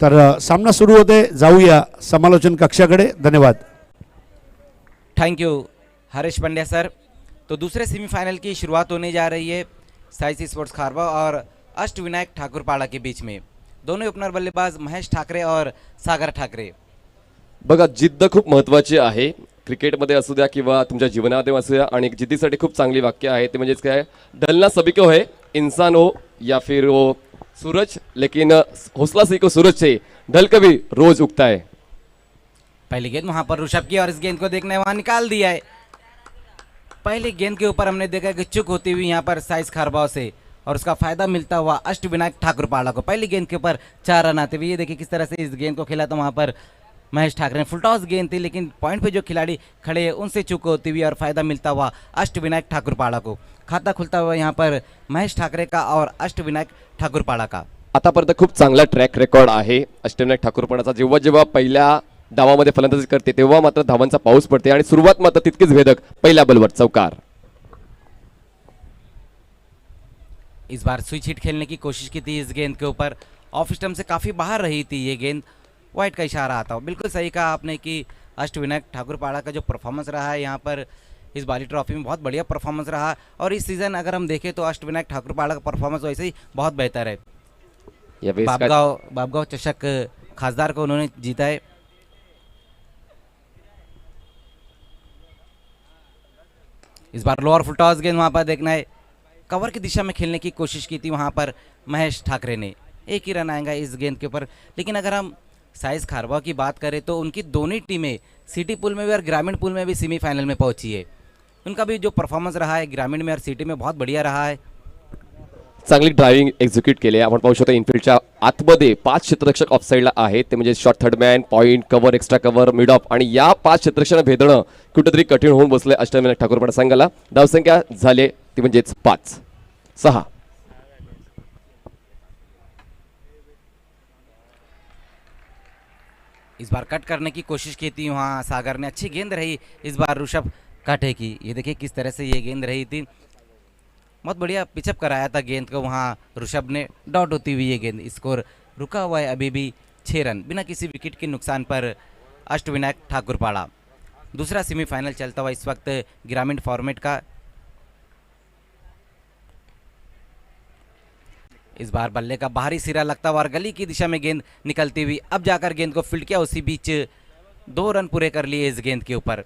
तर सामना सुरू होते, जाऊया समालोचन कक्षाकडे. धन्यवाद. Thank you Harish Pandya sir. तो दूसरे सेमीफाइनल की शुरुआत होने जा रही है साइस स्पोर्ट्स खारवा और अष्टविनायक ठाकुरपाड़ा के बीच में. दोनों ओपनर बल्लेबाज महेश ठाकरे और सागर ठाकरे. बघा, जिद्द खूप महत्त्वाची आहे. क्रिकेटमध्ये असू द्या किंवा तुमच्या जीवनामध्ये असू द्या, आणि जिद्दीसाठी खूप चांगली वाक्य आहे ते म्हणजेच काय, ढलना सभी को है, इंसान हो या फिर वो सूरज, लेकिन हौसला सी को सूरज से ढल कभी रोज उगता है. पहली गेंद वहां पर ऋषभ की और इस गेंद को देखने वहां निकाल दिया है. पहली गेंद के ऊपर हमने देखा कि चुक होती हुई यहाँ पर साइस खारबाव से और उसका फायदा मिलता हुआ अष्टविनायक ठाकुरपाड़ा को. पहली गेंद के ऊपर 4 रन आते हुए. ये देखिए किस तरह से इस गेंद को खेला. तो वहां पर महेश ठाकरे ने फुल टॉस गेंद थी, लेकिन पॉइंट पे जो खिलाड़ी खड़े हैं उनसे चूक होती हुई और फायदा मिलता हुआ अष्टविनायक ठाकुरपाड़ा को. खाता खुलता हुआ यहाँ पर महेश ठाकरे का और अष्टविनायक ठाकुरपाड़ा का. आतापर्यंत खूप चांगला ट्रॅक रेकॉर्ड आहे अष्टविनायक ठाकूरपणाचा. जेव्हा जेव्हा पहिल्या डावामध्ये फलंदाजी करते तेव्हा मात्र धावांचा पाऊस पडते आणि सुरुवात मात्र तितकीच भेदक. पहिल्या बॉलवर चौकार. इस बार स्विच हिट खेलने की कोशिश की थी इस गेंद के ऊपर. ऑफ स्टंप से काफ़ी बाहर रही थी ये गेंद. वाइट का इशारा आता हो. बिल्कुल सही कहा आपने कि अष्टविनायक ठाकुरपाड़ा का जो परफॉर्मेंस रहा है यहाँ पर इस बाली ट्रॉफी में बहुत बढ़िया परफॉर्मेंस रहा. और इस सीज़न अगर हम देखें तो अष्टविनायक ठाकुरपाड़ा का परफॉर्मेंस वैसे ही बहुत बेहतर है. बाबगांव चषक खासदार को उन्होंने जीता है. इस बार लोअर फुल टॉस गेंद वहां पर देखना है. कवर की दिशा में खेलने की कोशिश की थी वहां पर महेश ठाकरे ने. एक ही रन आएगा इस गेंद के ऊपर. लेकिन अगर हम साइस खारवा की बात करें तो उनकी दोनों टीमें सिटी पूल में भी और ग्रामीण पूल में भी सेमीफाइनल में पहुंची है. उनका भी जो परफॉर्मेंस रहा है ग्रामीण में और सिटी में बहुत बढ़िया रहा है. चांगली ड्रायव्हिंग एक्झिक्यूट केली. आपण पाहू शकतो इनफिल्डच्या आतमध्ये 5 क्षेत्ररक्षक ऑफसाईडला आहेत. ते म्हणजे short third man, point, cover, extra cover, mid of, आणि या 5 क्षेत्ररक्षकांना भेदणं कुठेतरी कठीण होऊन बसले अष्टविनायक ठाकूरपाड़ा संघाला. धावसंख्या झाले ती म्हणजेच 5-6. इस बार कट करने की कोशिश की थी वहाँ सागर ने. अच्छी गेंद रही इस बार ऋषभ काटे की. ये देखिए किस तरह से ये गेंद रही थी. बहुत बढ़िया पिचअप कराया था गेंद को वहाँ ऋषभ ने. डॉट होती हुई ये गेंद. स्कोर रुका हुआ है अभी भी 6 रन बिना किसी विकेट के नुकसान पर अष्टविनायक ठाकुरपाड़ा. दूसरा सेमीफाइनल चलता हुआ इस वक्त ग्रामीण फॉर्मेट का. इस बार बल्ले का बाहरी सिरा लगता हुआ और गली की दिशा में गेंद निकलती हुई. अब जाकर गेंद को फील्ड किया. उसी बीच 2 रन पूरे कर लिए इस गेंद के ऊपर.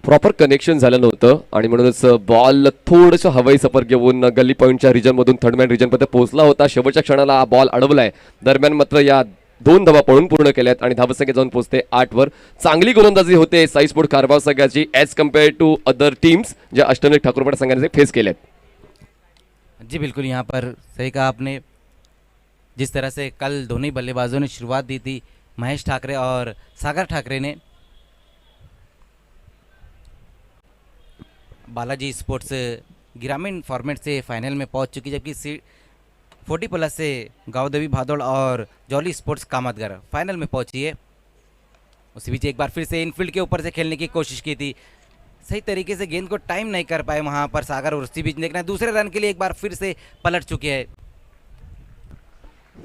प्रॉपर कनेक्शन झालं नव्हतं आणि म्हणूनच बॉल थोडंसं हवाई सफर घेऊन गल्ली पॉईंटच्या रिजनमधून थर्डमॅन रिजनपर्यंत पोहोचला होता. शेवटच्या क्षणाला हा बॉल अडवलाय. दरम्यान मात्र या 2 धावा पळून पूर्ण केल्यात आणि धावसंख्या जाऊन पोहोचते 8 वर. चांगली गोलंदाजी होते साई स्पोर्ट खारबाव संघाची as compare to other teams ज्या अष्टविनायक ठाकूरपाड़ा संघाने फेस केल्यात. जी बिल्कुल, यहाँ पर सही कहा आपने. जिस तरह से कल दोनों बल्लेबाजों ने शुरुआत दी थी महेश ठाकरे और सागर ठाकरे ने. बालाजी स्पोर्ट्स ग्रामीण फॉर्मेट से फाइनल में पहुंच चुकी, जबकि 40+ से गावदेवी भादोड़ और जॉली स्पोर्ट्स कामतगर फाइनल में पहुंची है. उसी बीच एक बार फिर से इनफील्ड के ऊपर से खेलने की कोशिश की थी. सही तरीके से गेंद को टाइम नहीं कर पाए वहां पर सागर. और उसी बीच देखना है दूसरे रन के लिए एक बार फिर से पलट चुके हैं.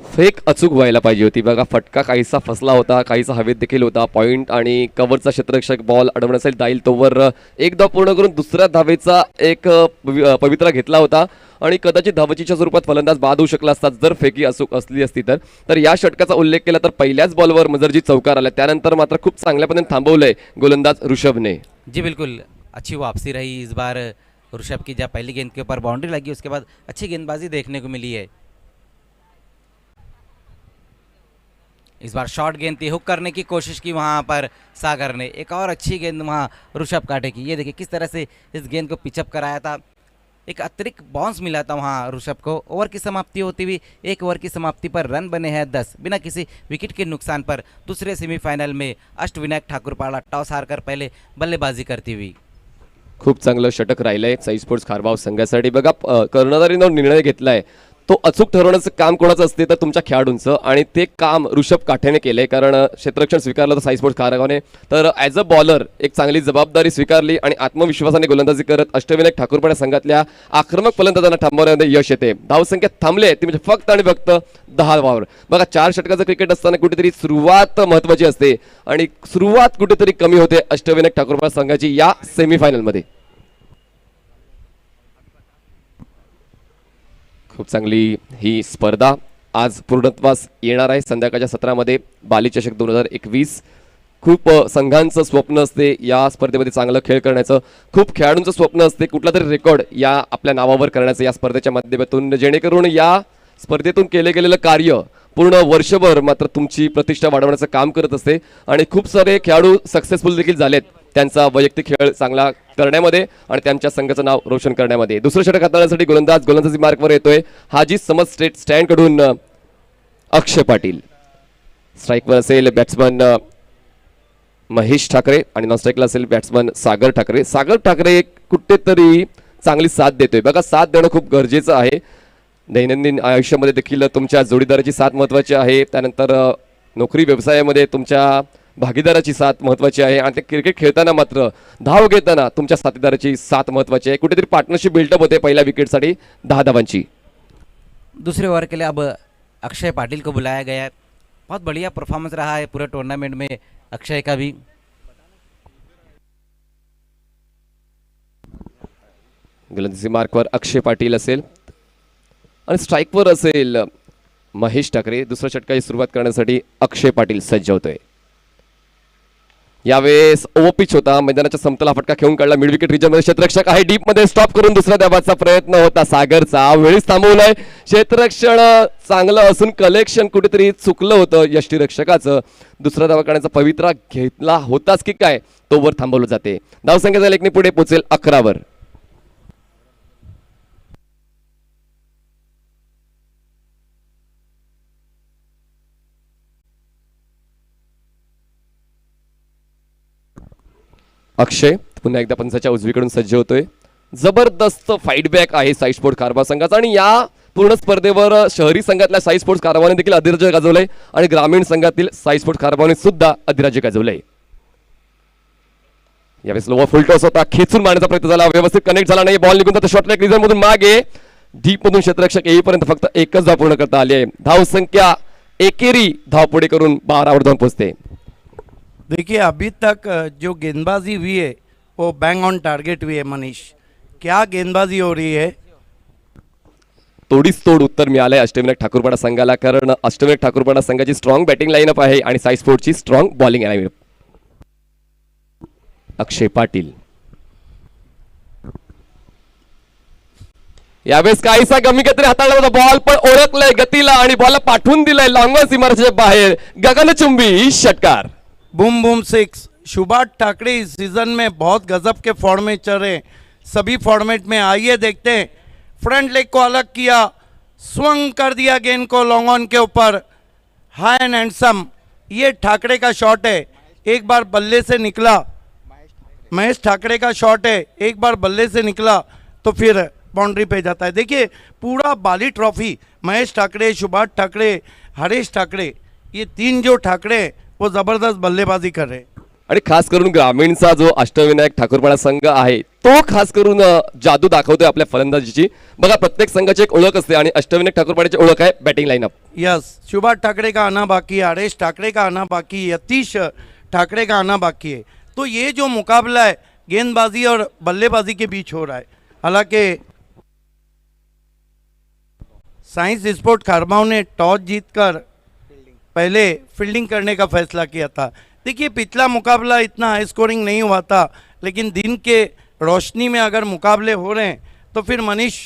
फेक अचूक व्हायला पाहिजे होती. बघा, फटका काहीसा फसला होता, काहीसा हवेत देखील होता. पॉईंट आणि कव्हरचा क्षेत्ररक्षक बॉल अडवण्यासाठी जाईल तोवर एक धाव पूर्ण करून दुसऱ्या धावेचा एक पवित्रा घेतला होता आणि कदाचित धावचीच्या स्वरूपात फलंदाज बाद होऊ शकला असता जर फेकी असली असती तर या षटकाचा उल्लेख केला तर पहिल्याच बॉलवर मजरजी चौकार आला. त्यानंतर मात्र खूप चांगल्या पद्धतीने थांबवलंय गोलंदाज ऋषभने. जी बिल्कुल, अच्छी वापसी रही इस बार ऋषभ की. जब पहली गेंद के ऊपर बाउंड्री लगी उसके बाद अच्छी गेंदबाजी देखने को मिली है. इस बार शॉर्ट गेंद थी, हुक करने की कोशिश की वहां पर सागर ने. एक और अच्छी गेंद वहां ऋषभ काटे की. ये देखिए किस तरह से इस गेंद को पिचअप कराया था. एक अतिरिक्त बाउंस मिला था वहां ऋषभ को. ओवर की समाप्ति होती हुई 1 ओवर की समाप्ति पर रन बने हैं 10 बिना किसी विकेट के नुकसान पर. दूसरे सेमीफाइनल में अष्टविनायक ठाकुरपाड़ा टॉस हारकर पहले बल्लेबाजी करती हुई. खूप चांगलं षटक राहिलंय साई स्पोर्ट्स खारबाव संघासाठी. बघा, कर्णधारीनं निर्णय घेतलाय तो अचूक ठरवण्याचं काम कोणाचं असते तर तुमच्या खेळाडूंचं, आणि ते काम ऋषभ काठेने केलंय. कारण क्षेत्ररक्षण स्वीकारलं तर साई स्पोर्ट्स खारगावने, तर ॲज अ बॉलर एक चांगली जबाबदारी स्वीकारली आणि आत्मविश्वासाने गोलंदाजी करत अष्टविनायक ठाकूरपडा संघातल्या आक्रमक फलंदाजांना थांबवण्यामध्ये यश येते. धावसंख्या थांबले ती म्हणजे फक्त आणि फक्त 10 धावांवर. बघा 4 षटकाचं क्रिकेट असताना कुठेतरी सुरुवात महत्वाची असते आणि सुरुवात कुठेतरी कमी होते अष्टविनायक ठाकूरपडा संघाची या सेमीफायनलमध्ये. खूप चांगली ही स्पर्धा आज पूर्णत्वास येणार आहे संध्याकाळच्या सत्रामध्ये. बाली चषक 2021 खूप संघांचं स्वप्न असते या स्पर्धेमध्ये चांगलं खेळ करण्याचं, खूप खेळाडूंचं स्वप्न असते कुठला तरी रेकॉर्ड या आपल्या नावावर करण्याचं या स्पर्धेच्या माध्यमातून, जेणेकरून या स्पर्धेतून केले गेलेलं कार्य पूर्ण वर्षभर मात्र तुमची प्रतिष्ठा वाढवण्याचं काम करत असते. आणि खूप सारे खेळाडू सक्सेसफुल देखील झालेत त्यांचा वैयक्तिक खेळ चांगला करण्यामध्ये आणि त्यांच्या संघाचं नाव रोशन करण्यामध्ये. दुसरं षटक हाताळण्यासाठी गोलंदाजी मार्कवर येतोय. हाजी समज स्टेट स्टँड कडून अक्षय पाटील. स्ट्राईकवर असेल बॅट्समन महेश ठाकरे आणि नॉन स्ट्राईकला असेल बॅट्समन सागर ठाकरे. सागर ठाकरे कुठेतरी चांगली साथ देतोय. बघा साथ देणं खूप गरजेचं आहे. दैनंदिन आयुष्यामध्ये देखील तुमच्या जोडीदाराची साथ महत्त्वाची आहे. त्यानंतर नोकरी व्यवसायामध्ये तुमच्या भागीदाराची साथ महत्त्वाची आहे. आणि ते क्रिकेट खेळताना मात्र धाव घेताना तुमच्या साथीदाराची साथ महत्त्वाची आहे. कुठेतरी पार्टनरशिप बिल्डअप होते पहिल्या विकेटसाठी 10 धावांची. दूसरे ओवर के लिए अब अक्षय पाटिल को बुलाया गया है. बहुत बढ़िया परफॉर्मेंस रहा है पूरे टूर्नामेंट में अक्षय का भी. गोलंदाजी मार्कवर अक्षय पाटील असेल आणि स्ट्राईकवर असेल महेश ठाकरे. दुसऱ्या षटकाची सुरुवात करण्यासाठी अक्षय पाटील सज्ज होतोय. यावेळेस ओव्हरपिच होता, मैदानाच्या समतला फटका खेळून काढला. मिड विकेट रिजनमध्ये क्षेत्ररक्षक आहे, डीप मध्ये स्टॉप करून दुसऱ्या धावाचा प्रयत्न होता सागरचा. वेळीच थांबवलाय. क्षेत्ररक्षण चांगलं असून कलेक्शन कुठेतरी चुकलं होतं यष्टीरक्षकाचं. दुसरा धावा करण्याचा पवित्रा घेतला होताच की काय, तोवर थांबवलं जाते. धावसंख्या लेखनी पुढे पोहोचेल 11 वर. अक्षय पुन्हा एकदा पंचाच्या उजवीकडून सज्ज होतोय. जबरदस्त फाईटबॅक आहे साई स्पोर्ट्स कारभार संघाचा आणि या पूर्ण स्पर्धेवर शहरी संघातल्या साई स्पोर्ट्स कारभाराने देखील अधिराज्य गाजवलंय आणि ग्रामीण संघातील साई स्पोर्ट्स कारभाराने सुद्धा अधिराज्य गाजवलंय. यावेळेस लोवर फुल टॉस होता, खेचून मारण्याचा प्रयत्न झाला, व्यवस्थित कनेक्ट झाला नाही. बॉल निघून जातो शॉर्ट लेग रिझन मधून मागे. डीप मधून क्षेत्ररक्षक येईपर्यंत फक्त एकच धाव पूर्ण करता आली आहे. धाव संख्या एकेरी धाव पुढे करून 12 वर जाऊन पोहोचते. देखिए अभी तक जो गेंदबाजी हुई है वो बैंग ऑन टारगेट हुई है मनीष. क्या गेंदबाजी हो रही है. तोडीस तोड उत्तर मिळालंय अष्टविनायक ठाकूरपाडा संघाला, कारण अष्टविनायक ठाकूरपाडा संघाची स्ट्रॉंग बॅटिंग लाईनअप आहे आणि साई स्पोर्ट्सची स्ट्रॉंग बॉलिंग लाईनअप. अक्षय पाटील यावेळेस काहीसा कमी काहीतरी हाताळला होता बॉल, पण ओळखलंय गतीला आणि बॉल पाठवून दिलाय लॉंगॉन सीमारेषेच्या बाहेर. गगनचुंबी षटकार. Boom boom six. Subhash Thackeray इस सीजन में बहुत गजब के फॉर्म में चल रहे, सभी फॉर्मेट में. आइए देखते हैं. फ्रंट लेग को अलग किया, स्वंग कर दिया गेंद को लॉन्ग ऑन के ऊपर. हाई एंड हैंडसम. ये ठाकरे का शॉट है, एक बार बल्ले से निकला. महेश ठाकरे का शॉट है, एक बार बल्ले से निकला तो फिर बाउंड्री पे जाता है. देखिए पूरा बाली ट्रॉफी महेश ठाकरे, सुभाष ठाकरे, हरीश ठाकरे, ये 3 जो ठाकरे वो जबरदस्त बल्लेबाजी कर रहे. आणि खास करून ग्रामीणचा जो अष्टविनायक ठाकूरपाडा संघ आहे तो खास करून जादू दाखवतोय आपल्या फलंदाजीची. बघा प्रत्येक संघाची एक ओळख असते आणि अष्टविनायक ठाकूरपाड्याची ओळख आहे batting line-up. Yes, Subhash Thackeray का आना बाकी है, हरीश ठाकरे का आना बाकी है, यतीश ठाकरे का आना बाकी है. तो ये जो मुकाबला है गेंदबाजी और बल्लेबाजी के बीच हो रहा है. हालांकि साइंस स्पोर्ट खारबाव ने टॉस जीतकर पहले फील्डिंग करने का फैसला किया था. देखिए पिछला मुकाबला इतना हाई स्कोरिंग नहीं हुआ था, लेकिन दिन के रोशनी में अगर मुकाबले हो रहे हैं तो फिर मनीष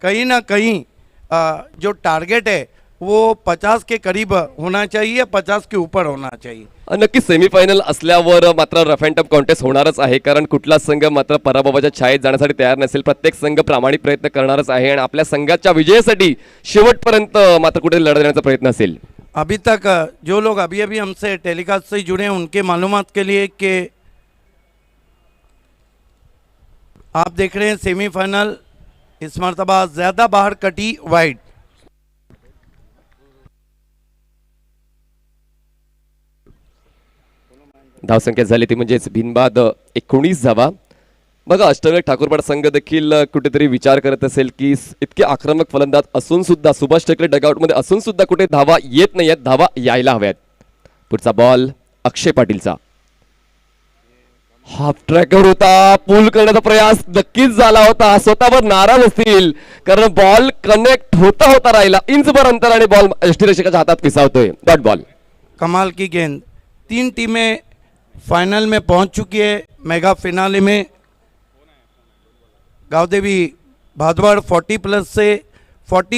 कहीं ना कहीं जो टारगेट है वो 50 के करीब होना चाहिए, 50 के ऊपर होना चाहिए. नक्की सेमीफायनल असल्यावर मात्र रफ अँड टफ कॉन्टेस्ट होणारच आहे, कारण कुठला संघ मात्र पराभवाच्या छायेत जाण्यासाठी तयार नसेल. प्रत्येक संघ प्रामाणिक प्रयत्न करणारच आहे आणि आपल्या संघाच्या विजयासाठी शेवटपर्यंत मात्र कुठे लढा देण्याचा प्रयत्न असेल. अभी तक जो लोग अभी अभी हमसे टेलीकास्ट से जुड़े हैं उनके मालूमात के लिए कि आप देख रहे हैं सेमीफाइनल इस मरतबा ज़्यादा बाहर कटी वाइड. धावसंख्या झाली ती म्हणजेच बिनबाद 19 धावा. बघा अष्टविनायक ठाकूरपाडा संघ देखील कुठेतरी विचार करत असेल की इतके आक्रमक फलंदाज असून सुद्धा सुभाष टेकरे डगआउटमध्ये असून सुद्धा कुठे धावा येत नाहीयेत, धावा यायला हव्यात. पुढचा बॉल अक्षय पाटीलचा हाफ ट्रॅकवर होता, पूल करण्याचा प्रयास नक्कीच झाला होता. स्वतःवर नाराज असतील कारण बॉल कनेक्ट होता होता राहिला, इंचभर अंतर आणि बॉल यष्टीरक्षकाच्या हातात पिसावतोय. Dot ball. कमाल की गेंद. 3 टीमें फाइनल में पहुंच चुकी है. मेगा फिनाले में गावदेवी भादवाड़ 40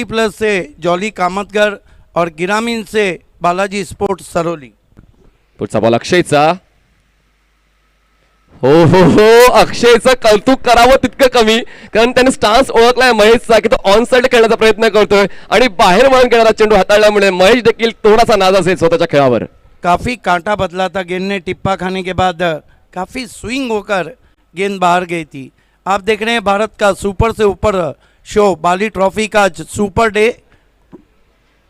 प्लस से जॉली कामतगर और गिरामीन से बालाजी स्पोर्ट्स सरोली. पुढचा बॉल अक्षयचा. हो हो हो, अक्षयचं कौतुक करावं तितकं कमी, कारण त्याने स्टान्स ओळखलाय महेशचा की तो ऑन साइड खेळण्याचा प्रयत्न करतोय आणि बाहेर वळून खेळणारा चेंडू हाताळल्यामुळे महेश देखील थोडासा नाराज असेल स्वतःच्या खेळावर. काफ़ी कांटा बदला था. गेंद ने टिप्पा खाने के बाद काफ़ी स्विंग होकर गेंद बाहर गई थी. आप देख रहे हैं भारत का सुपर से ऊपर शो, बाली ट्रॉफी का आज सुपर डे.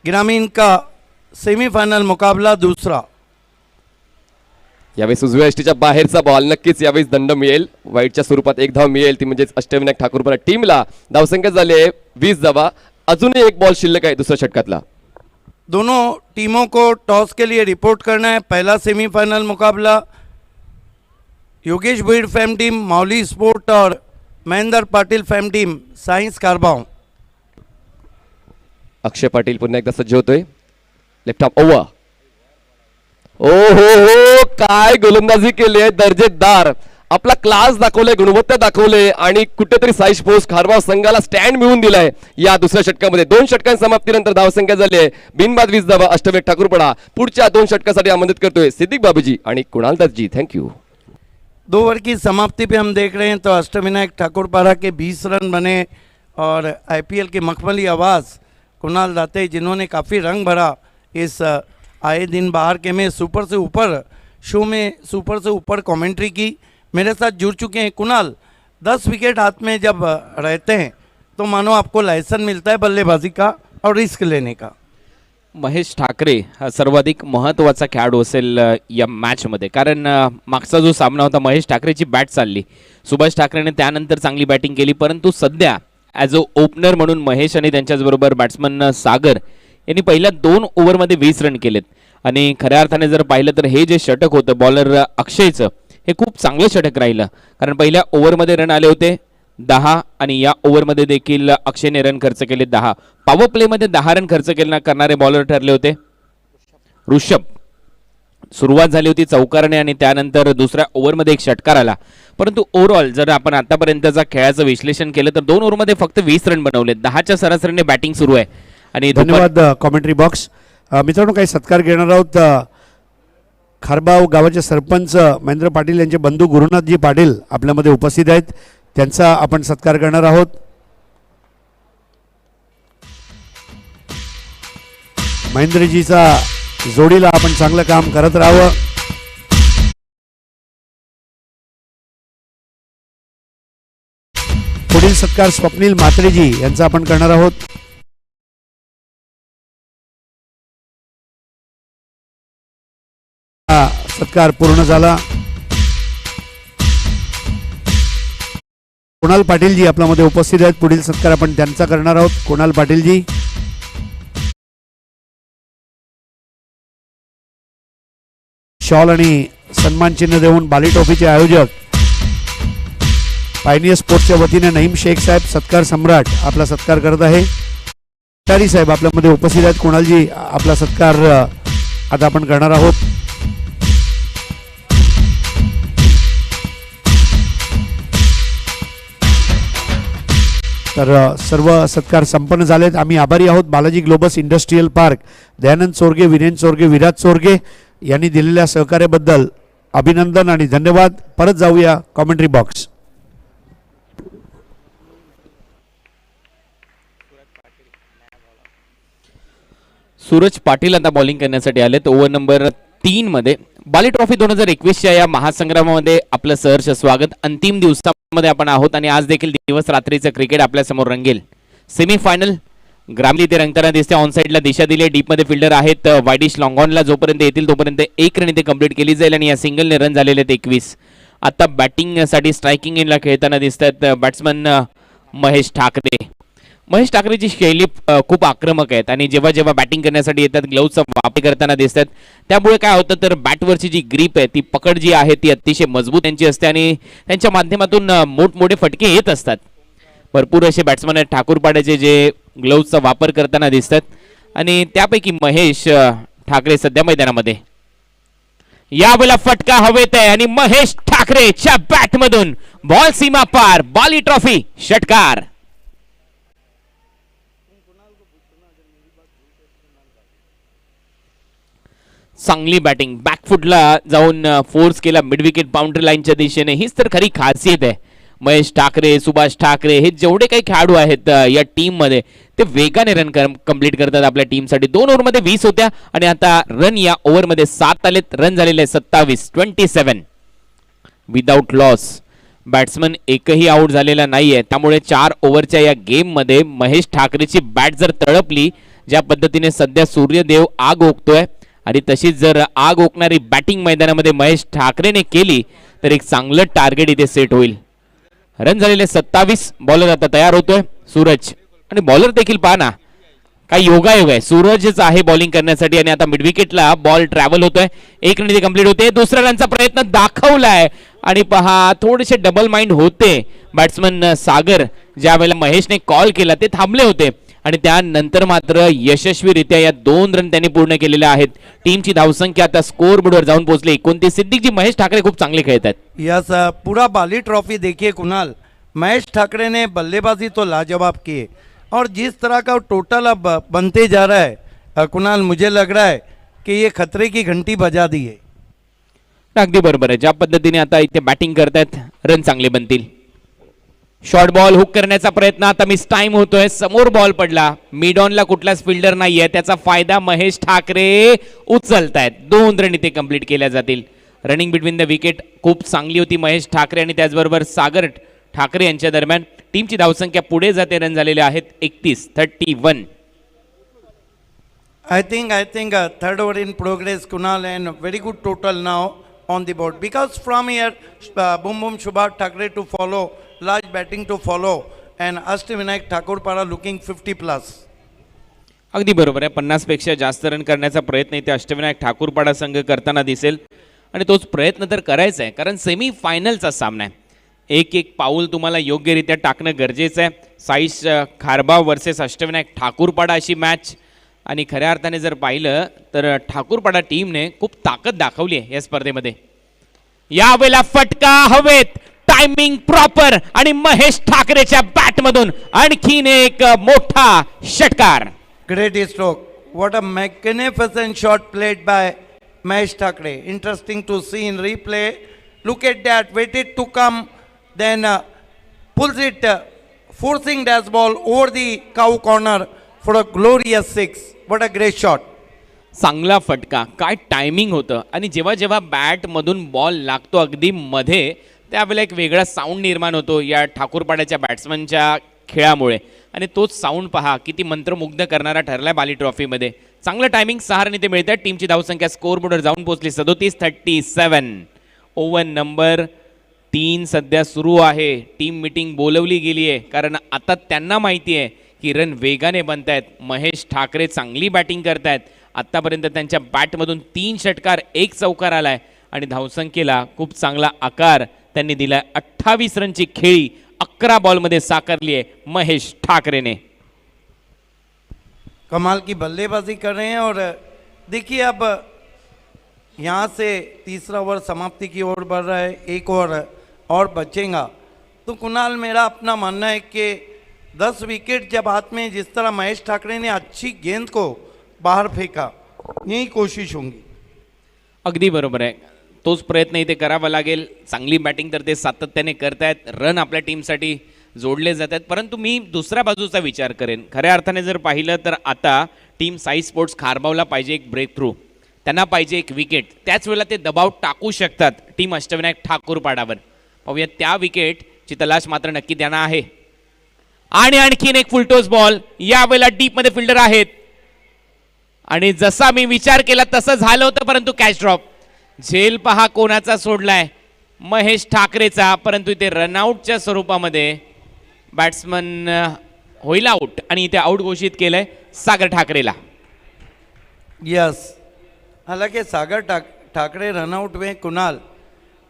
ग्रामीण का सेमीफाइनल मुकाबला दूसरा. यावेळेस उजव्या यष्टीच्या बाहेरचा बॉल, नक्कीच यावेळेस दंड मिळेल, वाईटच्या स्वरूपात एक धाव मिळेल ती म्हणजेच अष्टविनायक ठाकूरपाडा टीमला. धावसंख्या झाली आहे 20 धावा. अजूनही एक बॉल शिल्लक आहे दुसऱ्या षटकातला. दोनों टीमों को टॉस के लिए रिपोर्ट करना है. पहला सेमीफाइनल मुकाबला योगेश भीड़ फैम टीम मौली स्पोर्ट और महेंद्र पाटिल फैम टीम साइंस कारबाव. अक्षय पाटील पुन्हा एकदा सज्ज होतोय. Left arm over. ओ हो हो, काय गोलंदाजी केली आहे, दर्जेदार आपला क्लास दाखवले, गुणवत्ता दाखवले आणि कुठेतरी साई स्पोर्ट्स खारबाव संघाला स्टँड मिळवून दिलाय या दुसऱ्या षटकामध्ये. 2 षटकांच्या समाप्तीनंतर धावसंख्या झाली आहे बिनबाद 20 धावा. अष्टविनायक ठाकूरपाडा पुढच्या 2 षटकासाठी आमंत्रित करतोय सिद्दीक बाबूजी आणि कुणाल दत्तजी. थँक्यू. 2 ओवर की समाप्ति पे हम देख रहे हैं तो अष्टविनायक ठाकुरपाड़ा के 20 रन बने और आईपीएल की मखमली आवाज़ कुणाल दाते जिन्होंने काफ़ी रंग भरा इस आए दिन बाहर के में सुपर से ऊपर शो में सुपर से ऊपर कमेंट्री की. मेरे साथ जुड़ चुके हैं कुणाल. 10 विकेट हाथ में जब रहते हैं तो मानो आपको लाइसेंस मिलता है बल्लेबाजी का और रिस्क लेने का. महेश ठाकरे हा सर्वाधिक महत्त्वाचा खेळाडू असेल या मॅचमध्ये, कारण मागचा जो सामना होता महेश ठाकरेची बॅट चालली, सुभाष ठाकरेने त्यानंतर चांगली बॅटिंग केली, परंतु सध्या ॲज अ ओपनर म्हणून महेश आणि त्यांच्याचबरोबर बॅट्समन सागर यांनी पहिल्या 2 ओव्हरमध्ये 20 रन केलेत. आणि खऱ्या अर्थाने जर पाहिलं तर हे जे षटक होतं बॉलर अक्षयचं हे खूप चांगलं षटक राहिलं, कारण पहिल्या ओव्हरमध्ये रन आले होते 10 आणि या ओव्हरमध्ये देखील अक्षयने रन खर्च केले 10. पॉवर प्लेमध्ये 10 रन खर्च करणारे बॉलर ठरले होते ऋषभ. सुरुवात झाली होती चौकारने आणि त्यानंतर दुसऱ्या ओव्हरमध्ये एक षटकार आला, परंतु ओव्हरऑल जर आपण आतापर्यंतचा खेळाचं विश्लेषण केलं तर 2 ओव्हरमध्ये फक्त 20 रन बनवले. 10च्या सरासरीने बॅटिंग सुरू आहे. आणि धन्यवाद कॉमेंट्री बॉक्स. मित्रांनो, काही सत्कार घेणार आहोत. खारबाव गावाचे सरपंच महेंद्र पाटील यांचे बंधू गुरुनाथजी पाटील आपल्यामध्ये उपस्थित आहेत, त्यांचा आपण सत्कार करणार आहोत. महेंद्रजीचा जोडीला आपण चांगलं काम करत राहावं. पुढील सत्कार स्वप्नील म्हात्रेजी यांचा आपण करणार आहोत. सत्कार पूर्ण झाला. कुणाल पाटीलजी आपल्यामध्ये उपस्थित आहेत. पुढील सत्कार आपण त्यांचा करणार आहोत. कुणाल पाटीलजी. शॉल आणि सन्मान चिन्ह देऊन बाली ट्रॉफीचे आयोजक पायनियर स्पोर्ट्सच्या वतीने नईम शेख साहेब सत्कार सम्राट आपला सत्कार करत आहे. टारी साहेब आपल्यामध्ये उपस्थित आहेत. कुणालजी आपला सत्कार आता आपण करणार आहोत. तर सर्व सत्कार संपन्न झालेत. आम्ही आभारी आहोत Balaji globus industrial park, Dayanand Chorge, Viren Chorge, Viraj Chorge यांनी दिलेल्या सहकार्याबद्दल अभिनंदन आणि धन्यवाद. परत जाऊया कॉमेंट्री बॉक्स. सूरज पाटील आता बॉलिंग करण्यासाठी आलेत. ओव्हर नंबर 3 मध्ये बाली ट्रॉफी 2021च्या या महासंग्रामामध्ये आपलं सहर्ष स्वागत. अंतिम दिवसामध्ये आपण आहोत आणि आज देखील दिवस रात्रीचं क्रिकेट आपल्या समोर रंगेल. सेमीफायनल ग्रामली ते रंगताना दिसते. ऑन साईडला दिशा दिली. डीप मध्ये फिल्डर आहेत वायडिश लॉंगॉनला जोपर्यंत येतील तोपर्यंत एक रन इथे कंप्लीट केली जाईल आणि या सिंगलने रन झालेले आहेत 21. आता बॅटिंग साठी स्ट्रायकिंग इनला खेळताना दिसत आहेत बॅट्समन महेश ठाकरे. महेश ठाकरेची शैली खूप आक्रमक आहेत आणि जेव्हा जेव्हा बॅटिंग करण्यासाठी येतात ग्लोव्हचा वापर करताना दिसतात. त्यामुळे काय होतं तर बॅटवरची जी ग्रीप आहे ती पकड जी आहे ती अतिशय मजबूत त्यांची असते आणि त्यांच्या माध्यमातून मोठमोठे फटके येत असतात. भरपूर असे बॅट्समन आहेत ठाकूरपाड्याचे जे ग्लोव्हचा वापर करताना दिसतात आणि त्यापैकी महेश ठाकरे सध्या मैदानामध्ये. यावेळेला फटका हवेत आहे आणि महेश ठाकरेच्या बॅटमधून बॉल सीमा पार. बाली ट्रॉफी षटकार. चांगली बॅटिंग बॅकफुटला जाऊन फोर्स केला मिड विकेट बाउंड्री लाईनच्या दिशेने. हीच तर खरी खासियत आहे. महेश ठाकरे, सुभाष ठाकरे हे जेवढे काही खेळाडू आहेत या टीम मध्ये ते वेगाने रन कंप्लीट करतात आपल्या टीमसाठी. 2 ओव्हरमध्ये 20 होत्या आणि आता रन या ओव्हरमध्ये 7 आलेत. रन झालेले 27 विदाउट लॉस. बॅट्समन एकही आउट झालेला नाहीये. त्यामुळे 4 ओव्हरच्या या गेम मध्ये महेश ठाकरेची बॅट जर तळपली ज्या पद्धतीने सध्या सूर्यदेव आग ओकतोय आणि तशीच जर आग ओकणारी बॅटिंग मैदानामध्ये महेश ठाकरेने केली तर एक चांगलं टार्गेट इथे सेट होईल. रन झालेले 27. बॉलर आता तयार होतोय सूरज आणि बॉलर देखील पहा ना काय योगायोग आहे. सूरजच आहे बॉलिंग करण्यासाठी आणि आता मिड विकेटला बॉल ट्रॅव्हल होतोय. 1 रन इथे कंप्लीट होते. दुसऱ्या रनचा प्रयत्न दाखवलाय आणि पहा थोडेसे डबल माइंड होते बॅट्समन सागर. ज्या वेळेला महेशने कॉल केला ते थांबले होते आणि त्यानंतर मात्र यशस्वीरित्या या 2 रन त्यांनी पूर्ण केलेल्या आहेत. टीमची धावसंख्या आता स्कोर बोर्डवर जाऊन पोहोचली 29. सिद्दीकजी महेश ठाकरे खूप चांगले खेळतात. यस पूरा बाली ट्रॉफी देखिए कुणाल, महेश ठाकरे ने बल्लेबाजी तो लाजवाब की है और जिस तरह का टोटल अब बनते जा रहा है कुणाल, मुझे लग रहा है कि ये खतरे की घंटी बजा दी है. अगदी बरोबर आहे. ज्या पद्धतीने आता इथे बॅटिंग करतायत रन चांगले बनतील. शॉर्ट बॉल हुक करण्याचा प्रयत्न आता मिस टाइम होतोय. समोर बॉल पडला. मिड ऑनला कुठलाच फिल्डर नाहीये. त्याचा फायदा महेश ठाकरे उचलतायत. 2 रन इथे कंप्लीट केल्या जातील. रनिंग बिटवीन द विकेट खूप चांगली होती महेश ठाकरे आणि त्याचबरोबर सागर ठाकरे यांच्या दरम्यान. टीमची धावसंख्या पुढे जाते. रन झालेले आहेत 31. I think third over in progress, Kunal, and very good total now on the board. Because from here, boom Subhash Thakre to follow, large batting to follow, and Ashtavinayak Thakurpara looking 50+. अगदी बरोबर आहे. 50 पेक्षा जास्त run करण्याचा प्रयत्न इथे अष्टविनायक ठाकूरपाडा संघ करताना दिसेल आणि तोच प्रयत्न तर करायचा आहे कारण सेमी फायनलचा सामना आहे. एक पाऊल तुम्हाला योग्यरित्या टाकणं गरजेचं आहे. साईश खारबाव वर्सेस अष्टविनायक ठाकूरपाडा अशी मॅच आणि खऱ्या अर्थाने जर पाहिलं तर ठाकूरपाडा टीमने खूप ताकद दाखवली आहे या स्पर्धेमध्ये. यावेळेला फटका हवेत. टायमिंग प्रॉपर आणि महेश ठाकरेच्या बॅटमधून आणखीन एक मोठा षटकार. Great stroke. What a magnificent shot played by Mahesh Thakre. Interesting to see in replay. Look at that. Waited to come. Then pulls it, forcing dash ball over the cow corner for a glorious 6. What a great shot. चांगला फटका. काय timing होतं आणि जेव्हा जेव्हा बॅटमधून ball लागतो अगदी मध्ये त्यावेळेला एक वेगळा साऊंड निर्माण होतो या ठाकूरपाड्याच्या बॅट्समनच्या खेळामुळे आणि तोच साऊंड पहा किती मंत्रमुग्ध करणारा ठरलाय बाली ट्रॉफीमध्ये. चांगलं टायमिंग 6 रन इथे मिळतात. टीमची धावसंख्या स्कोर बोर्डवर जाऊन पोहोचली 37. ओव्हर नंबर 3 सध्या सुरू आहे. टीम मीटिंग बोलवली गेली आहे कारण आता त्यांना माहिती आहे की रन वेगाने बनतायत. महेश ठाकरे चांगली बॅटिंग करतायत. आतापर्यंत त्यांच्या बॅटमधून 3 षटकार 1 चौकार आलाय आणि धावसंख्येला खूप चांगला आकार त्यांनी दिलाय. 28 रनची खेळी 11 बॉलमध्ये साकारली आहे महेश ठाकरेने. कमाल की बल्लेबाजी कर रहे हैं और देखिए अब यहाँ से तीसरा ओवर समाप्ति की ओर बढ़ रहा है. 1 ओवर और बचेगा तो कुणाल, मेरा अपना मानना है कि 10 विकेट जब हाथ में, जिस तरह महेश ठाकरे ने अच्छी गेंद को बाहर फेंका, यही कोशिश होंगी. अगदी बरोबर आहे. तोच प्रयत्न इथे करावा लागेल. चांगली बॅटिंग तर ते सातत्याने करतायत. रन आपल्या टीमसाठी जोडले जात आहेत. परंतु मी दुसऱ्या बाजूचा विचार करेन. खऱ्या अर्थाने जर पाहिलं तर आता टीम साई स्पोर्ट्स खारबावला पाहिजे एक ब्रेक थ्रू. त्यांना पाहिजे एक विकेट. त्याच वेळेला ते दबाव टाकू शकतात टीम अष्टविनायक ठाकूरपाडावर. पाहूया त्या विकेटची तलाश मात्र नक्की त्यांना आहे. आणि आणखीन एक फुलटोस बॉल, यावेळेला डीप मध्ये फिल्डर आहेत आणि जसा मी विचार केला तसं झालं होतं, परंतु कॅच ड्रॉप. झेल पहा कोणाचा सोडलाय, महेश ठाकरेचा, परंतु इथे रनआउटच्या स्वरूपामध्ये बॅट्समन होईल आउट आणि इथे आउट घोषित केलंय सागर ठाकरेला. यस, हालांकि सागर ठाकरे रनआउट हुए कुणाल,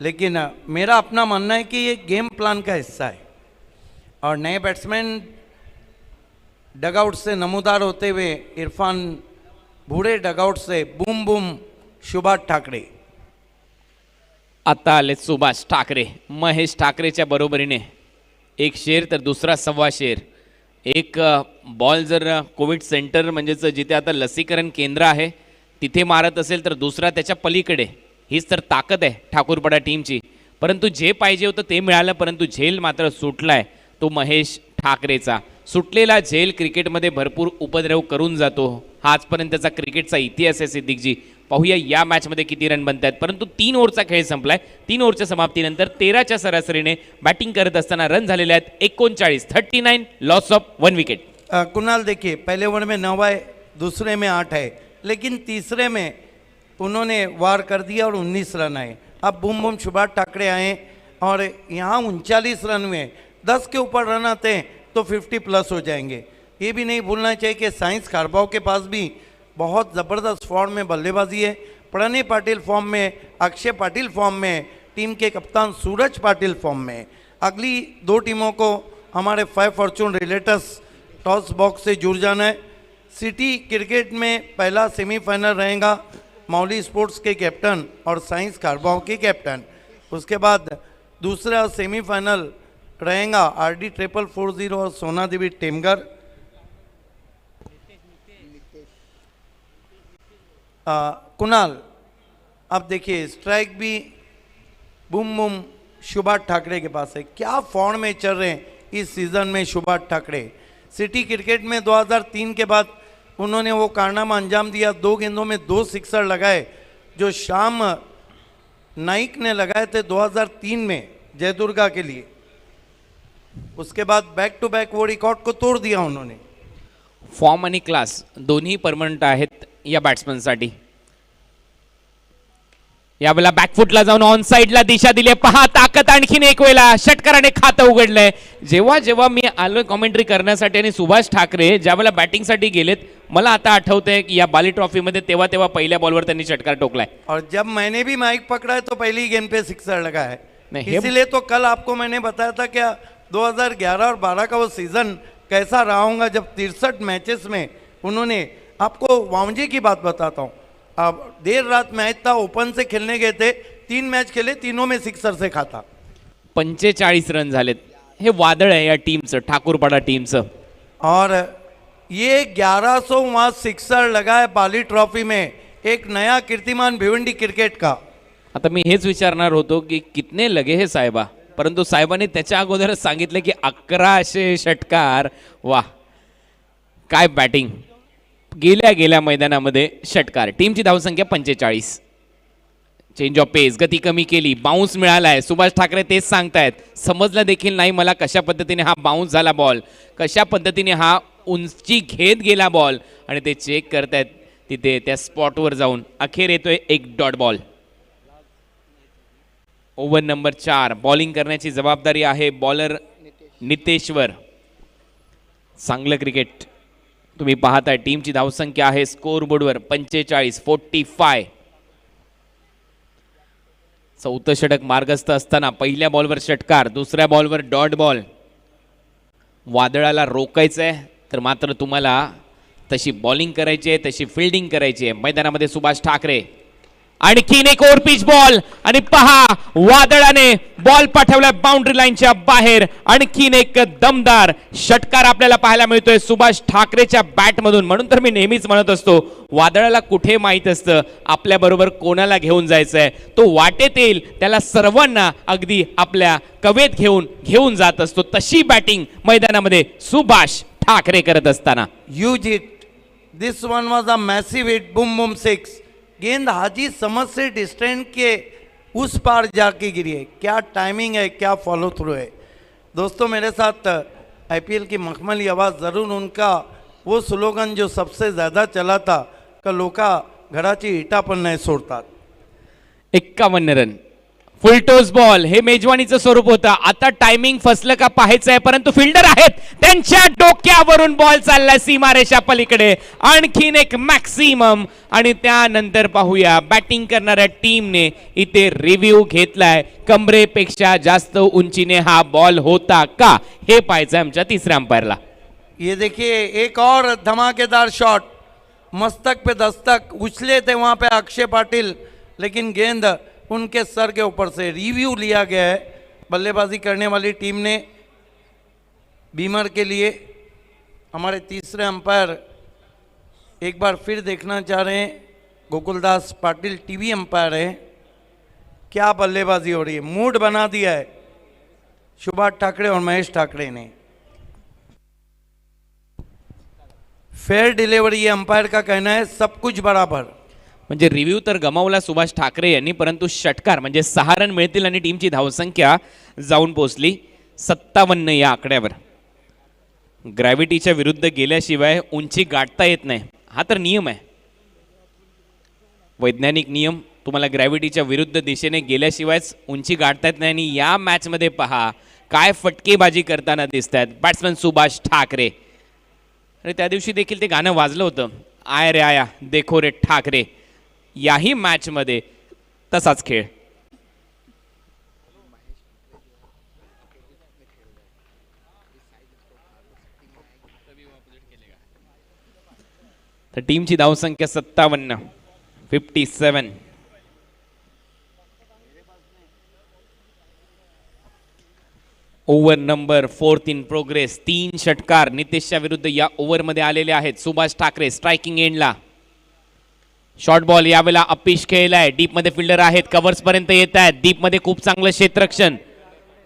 लेकिन मेरा अपना मानना है कि ये गेम प्लान का हिस्सा है और नए बैट्समैन डगआउट से नमूदार होते हुए इरफान बूढ़े डगआउट से बूम बूम सुभाष ठाकरे. आता आले सुभाष ठाकरे. महेश ठाकरेच्या बरोबरीने एक शेर तर दुसरा सव्वा शेर. एक बॉल जर कोविड सेंटर म्हणजेच जिथे आता लसीकरण केंद्र आहे तिथे मारत असेल तर दुसरा त्याच्या पलीकडे. हीच तर ताकद आहे ठाकूरपडा टीमची. परंतु जे पाहिजे होतं ते मिळालं, परंतु झेल मात्र सुटलाय तो महेश ठाकरेचा. सुटलेला झेल क्रिकेटमध्ये भरपूर उपद्रव करून जातो. हा आजपर्यंतचा क्रिकेटचा इतिहास आहे सिद्दीकजी. पाहूया या मॅचमध्ये किती रन बनत आहेत. परंतु 3 ओव्हरचा खेळ संपलाय. 3 ओव्हरच्या समाप्तीनंतर 13च्या सरासरीने बॅटिंग करत असताना रन झालेले आहेत 39, 39, लॉस ऑफ 1 विकेट. कुणाल देखिए, पहले ओवर में 9 है, दूसरे में 8 है, लेकिन तीसरे में उन्होंने वार कर दिया और 19 रन आए. अब बूम बूम सुभाष ठाकरे आए और यहाँ 39 रन हुए. 10 के ऊपर रन आते हैं तो 50 प्लस हो जाएंगे. ये भी नहीं भूलना चाहिए कि साइंस खारबाव के पास भी बहुत ज़बरदस्त फॉर्म में बल्लेबाजी है. प्रणय पाटिल फॉर्म में, अक्षय पाटिल फॉर्म में, टीम के कप्तान सूरज पाटिल फॉर्म में. अगली 2 टीमों को हमारे 5 फॉर्चून रिलेटर्स टॉस बॉक्स से जुड़ जाना है. सिटी क्रिकेट में पहला सेमीफाइनल रहेगा मौली स्पोर्ट्स के कैप्टन और साइंस खारबाव के कैप्टन. उसके बाद दूसरा सेमीफाइनल रहेगा RD 4440 और सोना देवी टेमगर. कुणाल, अब देखिए स्ट्राइक भी बूम बूम सुभाष ठाकरे के पास है. क्या फॉर्म में चल रहे हैं इस सीज़न में सुभाष ठाकरे. सिटी क्रिकेट में 2003 के बाद उन्होंने वो कारनामा अंजाम दिया. 2 गेंदों में 2 सिक्सर लगाए जो श्याम नाइक ने लगाए थे 2003 में जयदुर्गा के लिए. उसके बाद बैक टू बैक वो रिकॉर्ड को तोड़ दिया उन्होंने. फॉर्म आणि क्लास दोन्ही परमनंट आहेत या बॅट्समनसाठी. यावेळेला बॅकफुटला जाऊन ऑन साइडला दिशा दिली. पहा ताकद आणखीन एक वेळेला षटकाराने खातं उघडलंय. जेव्हा जेव्हा मी आलोय कॉमेंट्री करण्यासाठी आणि सुभाष ठाकरे ज्यावेळेला बॅटिंगसाठी गेलेत, मला आता आठवतंय की या बाली ट्रॉफी मध्ये तेव्हा पहिल्या बॉलवर त्यांनी षटकार टोकलाय. और जब मैंने भी माइक पकड़ा है तो पहली ही गेंद पे सिक्सर लगा है. नहीं, इसीलिए तो कल आपको मैंने बताया था क्या 2011 और 12 का वो सीजन कैसा रहा होगा जब 63 मैचेस में उन्होंने. आपको वामजे की बात बताता हूँ. अब देर रात मैच था, ओपन से खेलने गए थे, 3 मैच खेले, तीनों में सिक्सर से खाता. 45 रन झालेत. हे वादळ आहे या टीमचं, ठाकूरपाडा टीमचं. और ये 1100वां सिक्सर लगा है बाली ट्रॉफी में. एक नया कीर्तिमान भिवंडी क्रिकेट का. आता मी हेच विचारणार होतो की कितने लगे हे साहेबा, परंतु साहेबांनी त्याच्या अगोदरच सांगितलं की 1100 षटकार. वा, काय बॅटिंग. गेल्या मैदानामध्ये षटकार. टीमची धावसंख्या 45. चेंज ऑफ पेस, गती कमी केली, बाउन्स मिळालाय. सुभाष ठाकरे तेच सांगतायत, समजलं देखील नाही मला कशा पद्धतीने हा बाउन्स झाला बॉल, कशा पद्धतीने हा उंची घेत गेला बॉल, आणि ते चेक करतायत तिथे त्या स्पॉटवर जाऊन. अखेर येतोय एक dot ball. Over number 4. Bowling करण्याची जबाबदारी आहे बॉलर नितेश्वर. चांगलं क्रिकेट तुम्ही पाहताय. टीमची धावसंख्या आहे स्कोर बोर्डवर 45, 45. चौथं षटक मार्गस्थ असताना पहिल्या बॉलवर षटकार, दुसऱ्या बॉलवर डॉट बॉल. वादळाला रोकायचंय तर मात्र तुम्हाला तशी बॉलिंग करायची आहे, तशी फिल्डिंग करायची आहे. मैदानामध्ये सुभाष ठाकरे. आणखीन एक ओव्हर पिच बॉल आणि पहा वादळाने बॉल पाठवलाय बाउंड्री लाईनच्या बाहेर. आणखीन एक दमदार षटकार आपल्याला पाहायला मिळतोय सुभाष ठाकरेच्या बॅट मधून. म्हणून तर मी नेहमीच म्हणत असतो वादळाला कुठे माहित असतं आपल्या बरोबर कोणाला घेऊन जायचंय. तो वाटेत येईल त्याला सर्वांना अगदी आपल्या कवेत घेऊन जात असतो. तशी बॅटिंग मैदानामध्ये सुभाष ठाकरे करत असताना. Huge hit. This one was a massive hit. Boom boom 6. गेंद हाजी समझ से डिस्टेंस के उस पार जाके गिरी है. क्या टाइमिंग है, क्या फॉलो थ्रू है. दोस्तों मेरे साथ आईपीएल की मखमली आवाज़ ज़रूर उनका वो स्लोगन जो सबसे ज़्यादा चला था का लोका घराची इटा पण नाही सोडतात. 51 रन. फुलटोस बॉल हे मेजवानीचं स्वरूप होतं. आता टायमिंग फसलं का पाहायचं आहे, परंतु फिल्डर आहेत त्यांच्या डोक्यावरून बॉल चाललाय सीमारेषा पलीकडे. आणखीन एक मॅक्सिमम आणि त्यानंतर पाहूया बॅटिंग करणाऱ्या टीमने इथे रिव्ह्यू घेतलाय. कमरेपेक्षा जास्त उंचीने हा बॉल होता का हे पाहायचं आमच्या तिसऱ्या अंपायरला. ये देखिए एक और धमाकेदार शॉट, मस्तक पे दस्तक उछले थे वहाँ पे अक्षय पाटिल, लेकिन गेंद उनके सर के ऊपर से. रिव्यू लिया गया है बल्लेबाजी करने वाली टीम ने. बीमर के लिए हमारे तीसरे अंपायर एक बार फिर देखना चाह रहे हैं. गोकुलदास पाटिल टीवी अंपायर है. क्या बल्लेबाजी हो रही है, मूड बना दिया है सुभाष ठाकरे और महेश ठाकरे ने. फेयर डिलीवरी ये अंपायर का कहना है, सब कुछ बराबर. म्हणजे रिव्ह्यू तर गमावला सुभाष ठाकरे यांनी, परंतु षटकार म्हणजे 6 रन मिळतील आणि टीमची धावसंख्या जाऊन पोहोचली 57 या आकड्यावर. ग्रॅव्हिटीच्या विरुद्ध गेल्याशिवाय उंची गाठता येत नाही, हा तर नियम आहे, वैज्ञानिक नियम. तुम्हाला ग्रॅव्हिटीच्या विरुद्ध दिशेने गेल्याशिवायच उंची गाठता येत नाही. आणि या मॅचमध्ये पहा काय फटकेबाजी करताना दिसत आहेत बॅट्समन सुभाष ठाकरे. आणि त्या दिवशी देखील ते गाणं वाजलं होतं, आय रे आया देखो रे ठाकरे. याही मॅचमध्ये तसाच खेळ. तर टीमची धावसंख्या 57. Over number 4 in progress. 3 षटकार नितेशच्या विरुद्ध या ओव्हरमध्ये आलेले आहेत. सुभाष ठाकरे स्ट्रायकिंग एंडला. शॉर्ट बॉल यावेळेला अपिश खेळलाय. डीप मध्ये फिल्डर आहेत, कव्हर्स पर्यंत येत आहेत. डीप मध्ये खूप चांगलं क्षेत्ररक्षण.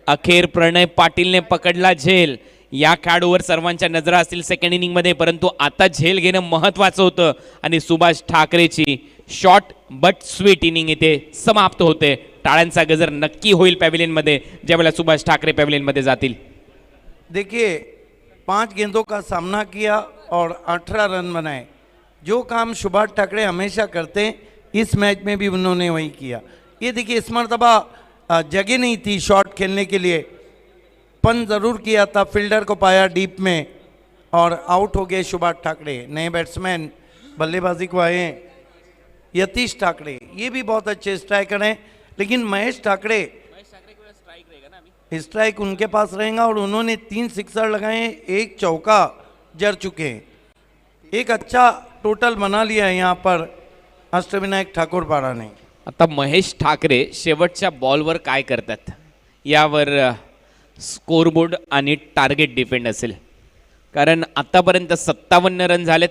अखेर प्रणय पाटीलने पकडला झेल. या खेळाडूवर सर्वांच्या नजरा असतील सेकंड इनिंग मध्ये, परंतु आता झेल घेणं महत्वाचं होतं. आणि सुभाष ठाकरेची शॉर्ट बट स्वीट इनिंग इथे समाप्त होते. टाळ्यांचा गजर नक्की होईल पॅव्हिलियन मध्ये ज्यावेळेला सुभाष ठाकरे पॅव्हिलियन मध्ये जातील. देखिए 5 गेंदों का सामना किया और 18 रन बनाए. जो काम सुभाष ठाकरे हमेशा करते हैं इस मैच में भी उन्होंने वही किया. ये देखिए इस मरतबा जगह नहीं थी शॉट खेलने के लिए, पन ज़रूर किया था, फील्डर को पाया डीप में और आउट हो गए सुभाष ठाकरे. नए बैट्समैन बल्लेबाजी को आए यतीश ठाकरे, ये भी बहुत अच्छे स्ट्राइकर हैं. लेकिन महेश ठाकरे स्ट्राइक उनके पास रहेगा और उन्होंने 3 सिक्सर लगाए, 1 चौका जड़ चुके हैं. एक अच्छा टोटल बना लिया है यहाँ पर अष्टविनायक ठाकुर पारा ने. आता महेश ठाकरे शेवटच्या बॉलवर काय करतात यावर स्कोरबोर्ड आणि टार्गेट डिपेंड असेल. कारण आतापर्यंत 57 रन झालेत.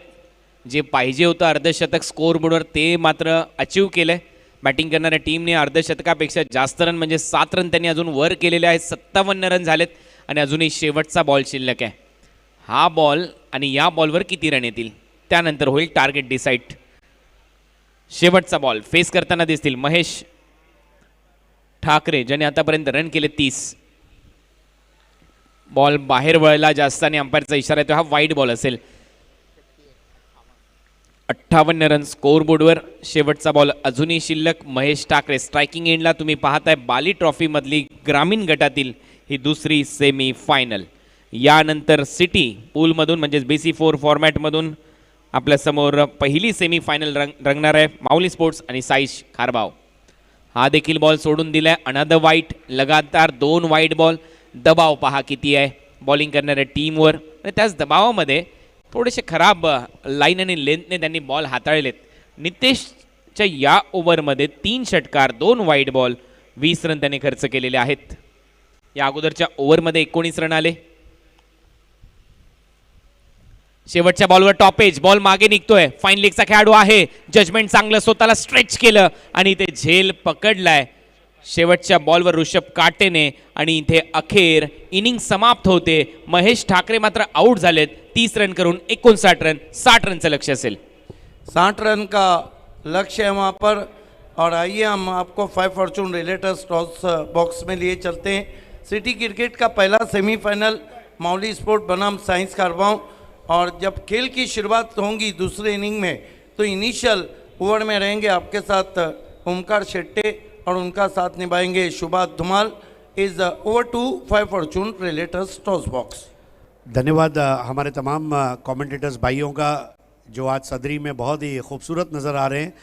जे पाहिजे होतं अर्धशतक स्कोरबोर्डवर ते मात्र अचीव केलंय. बॅटिंग करणाऱ्या टीमने अर्धशतकापेक्षा जास्त रन म्हणजे 7 रन त्यांनी अजून वर केलेले आहेत. 57 रन झालेत आणि अजूनही शेवटचा बॉल शिल्लक आहे. हा बॉल आणि या बॉलवर किती रन येतील त्यानंतर होईल टार्गेट डिसाईड. शेवटचा बॉल फेस करताना दिसतील महेश ठाकरे ज्याने आतापर्यंत रन केले 30. बॉल बाहेर वळला जास्त आणि अंपायरचा इशारा येतो, हा वाईड बॉल असेल. 58 रन स्कोरबोर्डवर. शेवटचा बॉल अजूनही शिल्लक. महेश ठाकरे स्ट्रायकिंग एंडला. तुम्ही पाहताय बाली ट्रॉफी मधली ग्रामीण गटातील ही दुसरी सेमी फायनल. यानंतर सिटी पूलमधून म्हणजेच BC4 फॉर्मॅटमधून आपल्यासमोर पहिली सेमी फायनल रंगणार आहे माऊली स्पोर्ट्स आणि साईश खारबाव. हा देखील बॉल सोडून दिलाय. अनदर वाईट, लगातार 2 वाईट बॉल. दबाव पहा किती आहे बॉलिंग करणाऱ्या टीमवर आणि त्याच दबावामध्ये थोडेसे खराब लाईन आणि लेंथने त्यांनी बॉल हाताळलेत. नितेशच्या या ओव्हरमध्ये 3 षटकार 2 वाईट बॉल 20 रन त्याने खर्च केलेले आहेत. या अगोदरच्या ओव्हरमध्ये 19 रन आले. शेवटच्या बॉलवर टॉपेज, बॉल मागे निघतोय. फाईन लेगचा खेळाडू आहे. जजमेंट चांगलं, स्वतःला स्ट्रेच केलं आणि ते झेल पकडलाय. शेवटच्या बॉलवर ऋषभ काटेने आणि इथे अखेर इनिंग समाप्त होते. महेश ठाकरे मात्र आउट झालेत 30 रन करून. 59 रन, 60 रनचं लक्ष्य असेल. 60 रन का लक्ष्य है वहाँ पर. और आइए हम आपको 5 फॉर्चून रिलेटर्स टॉस बॉक्स में लिए चलते हैं. सिटी क्रिकेट का पहला सेमीफाइनल मौली स्पोर्ट बनाम साइंस खारबाव। और जब खेल की शुरुआत होगी दूसरे इनिंग में तो इनिशियल ओवर में रहेंगे आपके साथ ओमकार शेट्टे और उनका साथ निभाएंगे Subhash Dhumal. Is over to 5 fortune realtors toss box. धन्यवाद हमारे तमाम कमेंटेटर्स भाइयों का जो आज सदरी में बहुत ही खूबसूरत नज़र आ रहे हैं।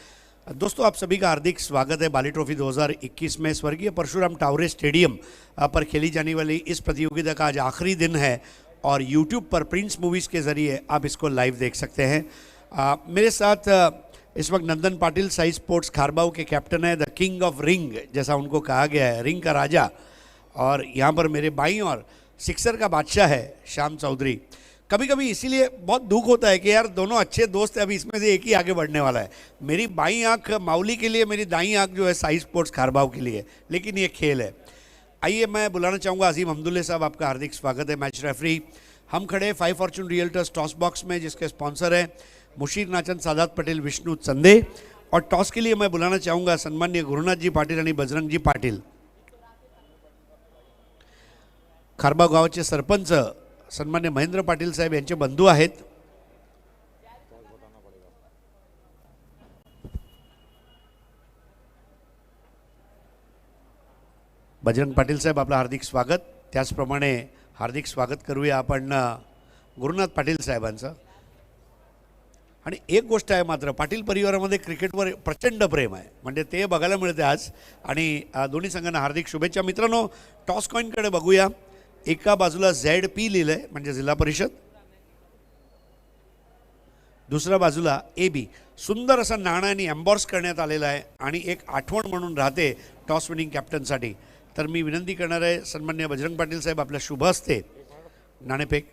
दोस्तों आप सभी का हार्दिक स्वागत है बाली ट्रॉफी 2021 में स्वर्गीय परशुराम टावरे स्टेडियम पर खेली जाने वाली इस प्रतियोगिता का आज आखिरी दिन है और यूट्यूब पर प्रिंस मूवीज़ के ज़रिए आप इसको लाइव देख सकते हैं। मेरे साथ इस वक्त नंदन पाटिल साई स्पोर्ट्स खारबाव के कैप्टन है, द किंग ऑफ रिंग जैसा उनको कहा गया है, रिंग का राजा। और यहाँ पर मेरे बाईं और सिक्सर का बादशाह है श्याम चौधरी। कभी कभी इसीलिए बहुत दुख होता है कि यार दोनों अच्छे दोस्त हैं, अभी इसमें से एक ही आगे बढ़ने वाला है। मेरी बाईं आंख माउली के लिए, मेरी दाईं आंख जो है साई स्पोर्ट्स खारबाव के लिए, लेकिन ये खेल है। आइए मैं बुलाना चाहूँगा अजीम हमदुल्ले साहब, आपका हार्दिक स्वागत है मैच रेफरी। हम खड़े 5 फॉर्चून रियल्टर्स टॉस बॉक्स में जिसके स्पॉन्सर है मुशीर नाचन, सादात पटेल, विष्णु चंदे। और टॉस के लिए मैं बुलाना चाहूँगा सन्मान्य गुरुनाथ जी पाटील आणि बजरंग जी पाटील। खारबाव गावाचे सरपंच सन्मान्य महेंद्र पाटील साहेब यांचे बंधू आहेत। बजरंग पाटील साहेब आपलं हार्दिक स्वागत। त्याचप्रमाणे हार्दिक स्वागत करूया आपण गुरुनाथ पाटील साहेबांचं। आणि एक गोष्ट आहे मात्र, पाटील परिवारामध्ये क्रिकेटवर प्रचंड प्रेम आहे, म्हणजे ते बघायला मिळते आज। आणि दोन्ही संघांना हार्दिक शुभेच्छा। मित्रांनो टॉस कॉईनकडे बघूया। एका बाजूला ZP लिहिलं आहे म्हणजे जिल्हा परिषद, दुसऱ्या बाजूला AB सुंदर असं नाण्याने एम्बॉर्स करण्यात आलेलं आहे आणि एक आठवण म्हणून राहते टॉस विनिंग कॅप्टनसाठी। तर मी विनंती करणार आहे सन्मान्य बजरंग पाटील साहेब आपल्या शुभ हस्ते नाणेफेक।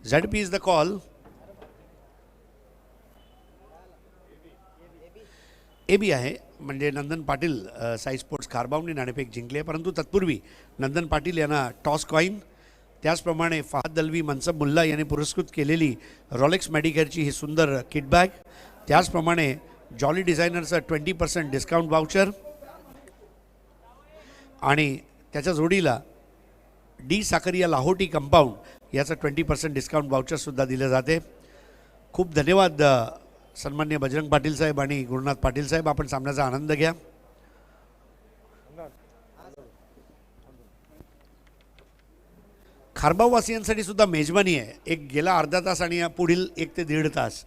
ZP is the call. AB आहे म्हणजे नंदन पाटील साई स्पोर्ट्स खारबावने नाणेफेक जिंकले आहे, परंतु तत्पूर्वी नंदन पाटील यांना टॉस कॉईन, त्याचप्रमाणे फहाद दलवी, मनसब मुल्ला यांनी पुरस्कृत केलेली रॉलेक्स मेडिकेअरची ही सुंदर किट बॅग, त्याचप्रमाणे जॉली डिझायनरचं 20% डिस्काउंट वाउचर आणि त्याच्या जोडीला डी साकरिया लाहोटी कंपाऊंड याचं 20% डिस्काउंट वाउचरसुद्धा दिलं जाते। खूप धन्यवाद सन्मान्य बजरंग पाटील साहेब आणि गुरुनाथ पाटील साहेब। आपण सामन्याचा आनंद घ्या। खारबाववासियांसाठी सुद्धा मेजबानी आहे, एक गेला अर्धा तास आणि पुढील 1 ते 1.5 तास।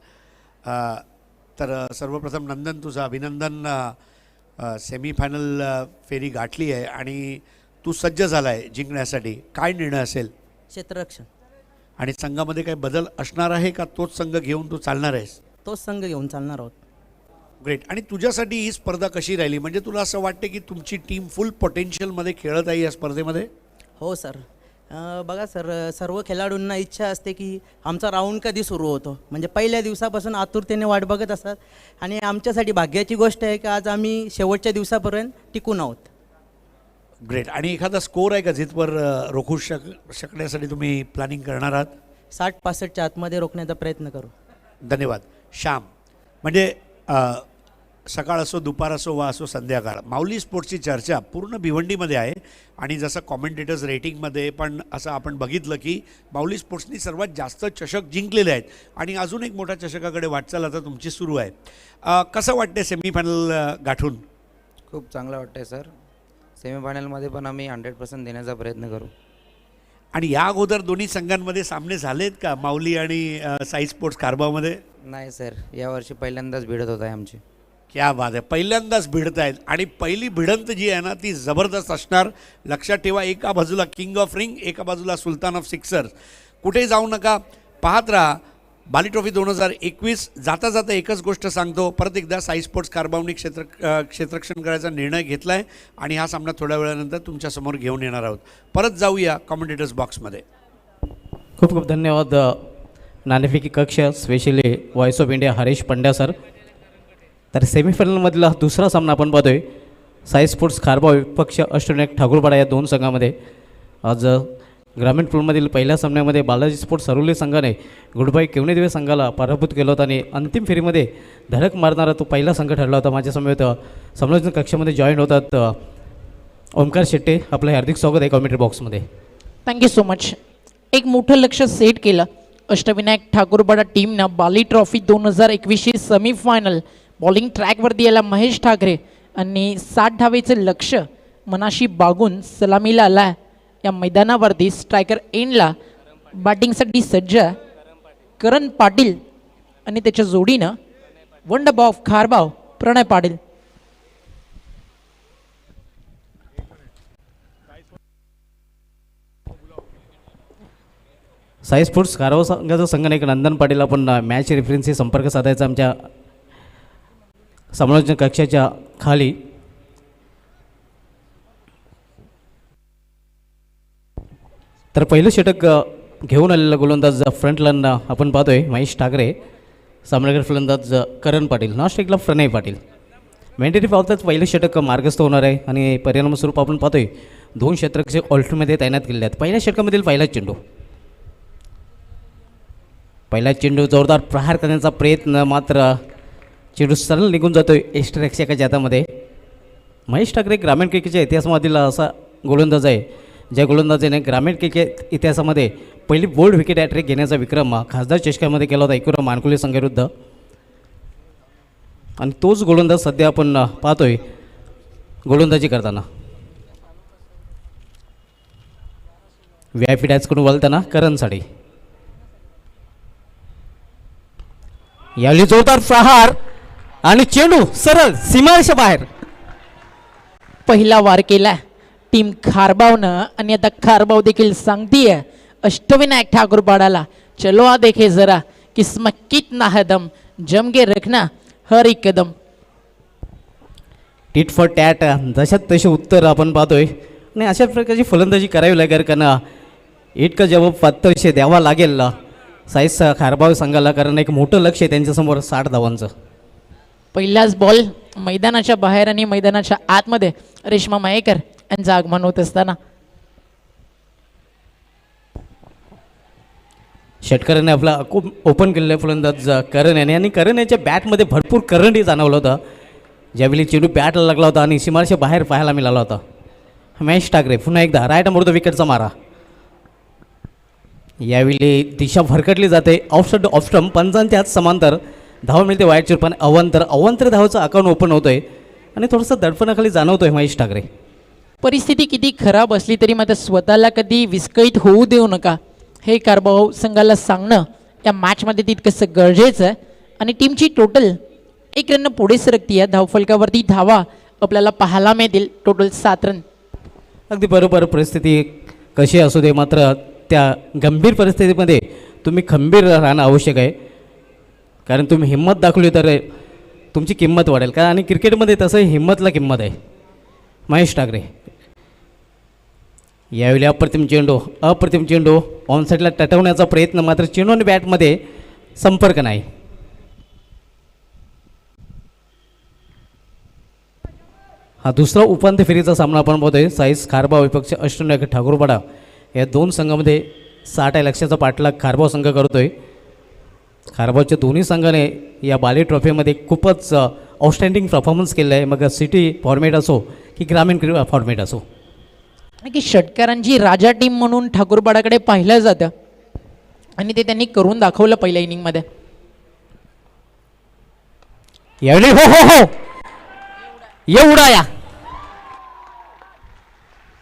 तर सर्वप्रथम नंदन तुझं अभिनंदन, सेमीफायनल फेरी गाठली आहे आणि तू सज्ज झाला आहे जिंकण्यासाठी। काय निर्णय असेल? क्षेत्ररक्षण। आणि संघामध्ये काही बदल असणार आहे का तोच संघ घेऊन तू चालणार आहेस? तोच संघ घेऊन चालणार आहोत। ग्रेट। आणि तुझ्यासाठी ही स्पर्धा कशी राहिली, म्हणजे तुला असं वाटते की तुमची टीम फुल पोटेन्शियलमध्ये खेळत आहे या स्पर्धेमध्ये? हो सर, बघा सर, सर्व खेळाडूंना इच्छा असते की आमचा राऊंड कधी सुरू होतो, म्हणजे पहिल्या दिवसापासून आतुरतेने वाट बघत असतात। आणि आमच्यासाठी भाग्याची गोष्ट आहे की आज आम्ही शेवटच्या दिवसापर्यंत टिकून आहोत। ग्रेट। आणि एखादा स्कोर आहे का जिथवर रोखू शकण्यासाठी तुम्ही प्लॅनिंग करणार आहात? 60-65च्या आतमध्ये रोखण्याचा प्रयत्न करू। धन्यवाद श्याम। म्हणजे सकाळ असो, दुपार असो वा असो संध्याकाळ, माऊली स्पोर्ट्सची चर्चा पूर्ण भिवंडीमध्ये आहे। आणि जसं कॉमेंटेटर्स रेटिंगमध्ये पण असं आपण बघितलं की माऊली स्पोर्ट्सनी सर्वात जास्त चषक जिंकलेले आहेत आणि अजून एक मोठ्या चषकाकडे वाटचाल आता तुमची सुरू आहे। कसं वाटते सेमीफायनल गाठून? खूप चांगलं वाटतंय सर। सेमीफायनलमध्ये पण आम्ही 100% देण्याचा प्रयत्न करू। आणि या अगोदर दोन्ही संघांमध्ये सामने झालेत का माऊली आणि साई स्पोर्ट्स खारबावमध्ये? नाही सर, यावर्षी पहिल्यांदाच भिडत होत आहे आमची। क्या बात आहे, पहिल्यांदाच भिडत आहेत आणि पहिली भिडंत जी आहे ना ती जबरदस्त असणार। लक्षात ठेवा, एका बाजूला किंग ऑफ रिंग, एका बाजूला सुलतान ऑफ सिक्सर्स। कुठे जाऊ नका, पाहत राहा बाली ट्रॉफी 2021। जाता जाता एकच गोष्ट सांगतो, परत एकदा साई स्पोर्ट्स खारबावनी क्षेत्ररक्षण करायचा निर्णय घेतला आहे आणि हा सामना थोड्या वेळानंतर तुमच्यासमोर घेऊन येणार आहोत। परत जाऊया कॉमेंटेटर्स बॉक्समध्ये। खूप खूप धन्यवाद नाणेफेकी कक्ष, specially voice of India Harish Pandya sir. तर सेमीफायनलमधला दुसरा सामना आपण पाहतोय साई स्पोर्ट्स खारबाव विपक्ष अष्टविनायक ठाकूरपाडा या दोन संघामध्ये। आज ग्रामीण पूलमधील पहिल्या सामन्यामध्ये बालाजी स्पोर्ट्स सरोली संघाने गुडबाई केवणेदेवी संघाला पराभूत केलं होतं आणि अंतिम फेरीमध्ये धडक मारणारा तो पहिला संघ ठरला होता। माझ्यासमोर समालोचन कक्षामध्ये जॉईन होतात ओमकार शेट्टे आपलं हार्दिक स्वागत आहे कॉमेंट्री बॉक्समध्ये. Thank you so much. एक मोठं लक्ष सेट केलं अष्टविनायक ठाकूरपाडा टीमनं बाली ट्रॉफी 2021ची सेमीफायनल बॉलिंग ट्रॅकवरती यायला महेश ठाकरे आणि 60 धावेचं लक्ष मनाशी बागून सलामीला आला. या मैदानावरती स्ट्रायकर एंडला बॅटिंगसाठी सज्ज करण पाटील आणि त्याच्या जोडीनं wonder of Kharbao Pranay Patil. Sai sports कारवा संघाचा संघटक नंदन पाटील आपण मॅच रेफरन्सशी संपर्क साधायचा आमच्या समालोचन कक्षाच्या खाली. तर पहिलं षटक घेऊन आलेला गोलंदाज फ्रंटला आपण पाहतोय महेश ठाकरे, सामनावीर फलंदाज करण पाटील, नॉन स्ट्राईकला प्रणय पाटील. मेंटेटिव्ह पावताच पहिलं षटक मार्गस्थ होणार आहे आणि परिणामस्वरूप आपण पाहतोय 2 क्षेत्ररक्षक ऑल्टमध्ये तैनात केलेले आहेत. पहिल्या षटकामधील पहिला चेंडू, पहिला चेंडू जोरदार प्रहार करण्याचा प्रयत्न, मात्र चेंडू सरळ निघून जातोय यष्टिरक्षकाच्या हातामध्ये. महेश ठाकरे ग्रामीण क्रिकेटच्या इतिहासामधील असा गोलंदाज आहे ज्या गोलंदाजाने ग्रामीण क्रिकेट इतिहासामध्ये पहिली बोल्ड विकेट हॅट्रिक घेण्याचा विक्रम खासदार चषकामध्ये केला होता एकूण मानकुले संघाविरुद्ध. आणि तोच गोलंदाज सध्या आपण पाहतोय गोलंदाजी करताना. व्यायपी डॅचकडून वळताना करणसाठी यावेळी जोरदार प्रहार आणि चेंडू सरळ सीमारेषा बाहेर. पहिला वार केला टीम खारबावनं आणि आता खारबाव देखील सांगतीये अष्टविनायक ठाकूरपाडाला, चलो आ देखे जरा किस्मत कितना है दम, जम के रखना हर एक कदम. टिट फॉर टॅट जशात तसे उत्तर आपण पाहतोय आणि अशा प्रकारची फलंदाजी करावी लागेल कारण इतका जवाब पातळशे द्यावा लागेल साईस खारबाव संघाला, कारण एक मोठं लक्ष आहे त्यांच्यासमोर 60 धावांचं. पहिलाच बॉल मैदानाच्या बाहेर आणि मैदानाच्या आतमध्ये रेश्मा मयेकर यांचं आगमन होत असताना षटकराने आपला खूप ओपन केलेला फलंदाज करण याने, आणि करण याच्या बॅटमध्ये भरपूर करंटही जाणवलं होतं ज्यावेळी चेंडू बॅटला लागला होता आणि सीमारेषा बाहेर पाहायला मिळाला होता. महेश ठाकरे पुन्हा एकदा राईट अमृत विकेटचा मारा. यावेळी दिशा भरकटली जाते ऑफस्टंप ऑफस्टंप पंचांच्या हात समांतर धाव मिळते वाईट चिरपण अवंतर धावचं अकाउंट ओपन होतोय आणि थोडंसं दडपणाखाली जाणवतोय महेश ठाकरे. परिस्थिती किती खराब असली तरी मात्र स्वतःला कधी विस्कळीत होऊ देऊ नका हे खारबाव संघाला सांगणं या मॅचमध्ये तितकंसं गरजेचं आहे. आणि टीमची टोटल 1 रन पुढे सरकती आहे. धावफलकावरती धावा आपल्याला पाहायला मिळतील, टोटल 7 रन. अगदी बरोबर. परिस्थिती कशी असू दे मात्र त्या गंभीर परिस्थितीमध्ये तुम्ही खंबीर राहणं आवश्यक आहे, कारण तुम्ही हिंमत दाखवली तर तुमची किंमत वाढेल का, आणि क्रिकेटमध्ये तसं हिंमतला किंमत आहे. महेश ठाकरे यावेळी अप्रतिम चेंडू ऑनसाईडला टटवण्याचा प्रयत्न, मात्र चेंडू आणि बॅटमध्ये संपर्क नाही. हा दुसरा उपांत्य फेरीचा सामना आपण पाहतोय. साईस खारबाव विपक्ष अष्टविनायक ठाकूरपाडा या 2 संघामध्ये 60 लक्षाचा पाठलाग खारबाव संघ करतोय. खारबावच्या दोन्ही संघाने या बाली ट्रॉफीमध्ये खूपच आउटस्टँडिंग परफॉर्मन्स केलं आहे, मग सिटी फॉर्मॅट असो की ग्रामीण फॉर्मॅट असो. की षटकारांची राजा टीम म्हणून ठाकूरपाडाकडे पाहिलं जातं आणि ते त्यांनी करून दाखवलं पहिल्या इनिंगमध्ये. यावेळी हो हो हो एवढा या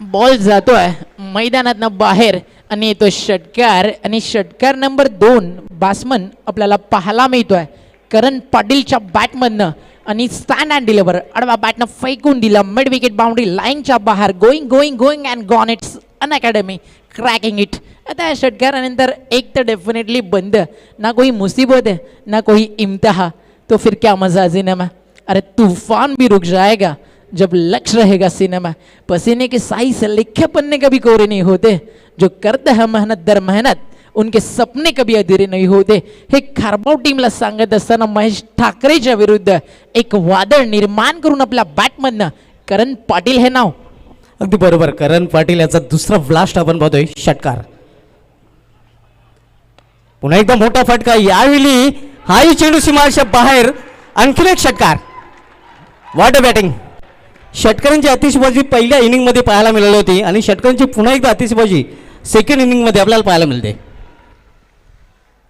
बॉल जातोय मैदानातनं बाहेर आणि येतो षटकार, आणि षटकार नंबर 2 बॅट्समन आपल्याला पाहायला मिळतोय करण पाटीलच्या बॅटमधनं, आणि स्टँड अँड डिलिव्हर आडवा बॅटनं फेकून दिला मिड विकेट बाउंड्री लाईनच्या बाहेर. Going and gone. It's an academy cracking it. आता या षटकारानंतर एक तर डेफिनेटली बंद, ना कोई मुसीबत है ना कोई इम्तिहा, तो फिर क्या मजा सिनेमा. अरे तूफान भी रुक जाएगा जब लक्ष्य रहेगा सिनेमा. पसीने के साई से लिखे पन्ने कभी कोरे नहीं होते, जो करते हैं मेहनत दर मेहनत उनके सपने कभी अधुरे नहीं होते. हे खारबाव टीमला सांगत असताना महेश ठाकरेच्या विरुद्ध एक वादळ निर्माण करून आपल्या बॅटमधनं करण पाटील हे नाव. अगदी बरोबर. करण पाटील याचा दुसरा ब्लास्ट आपण पाहतोय. षटकार पुन्हा एकदा मोठा फटका. यावेळी हाही चेंडू सीमारेषा बाहेर. आणखीन एक षटकार. What a batting. षटकरांची आतिषबाजी पहिल्या इनिंगमध्ये पाहायला मिळाली होती आणि षटकरांची पुन्हा एकदा आतिषबाजी सेकंड इनिंगमध्ये आपल्याला पाहायला मिळते.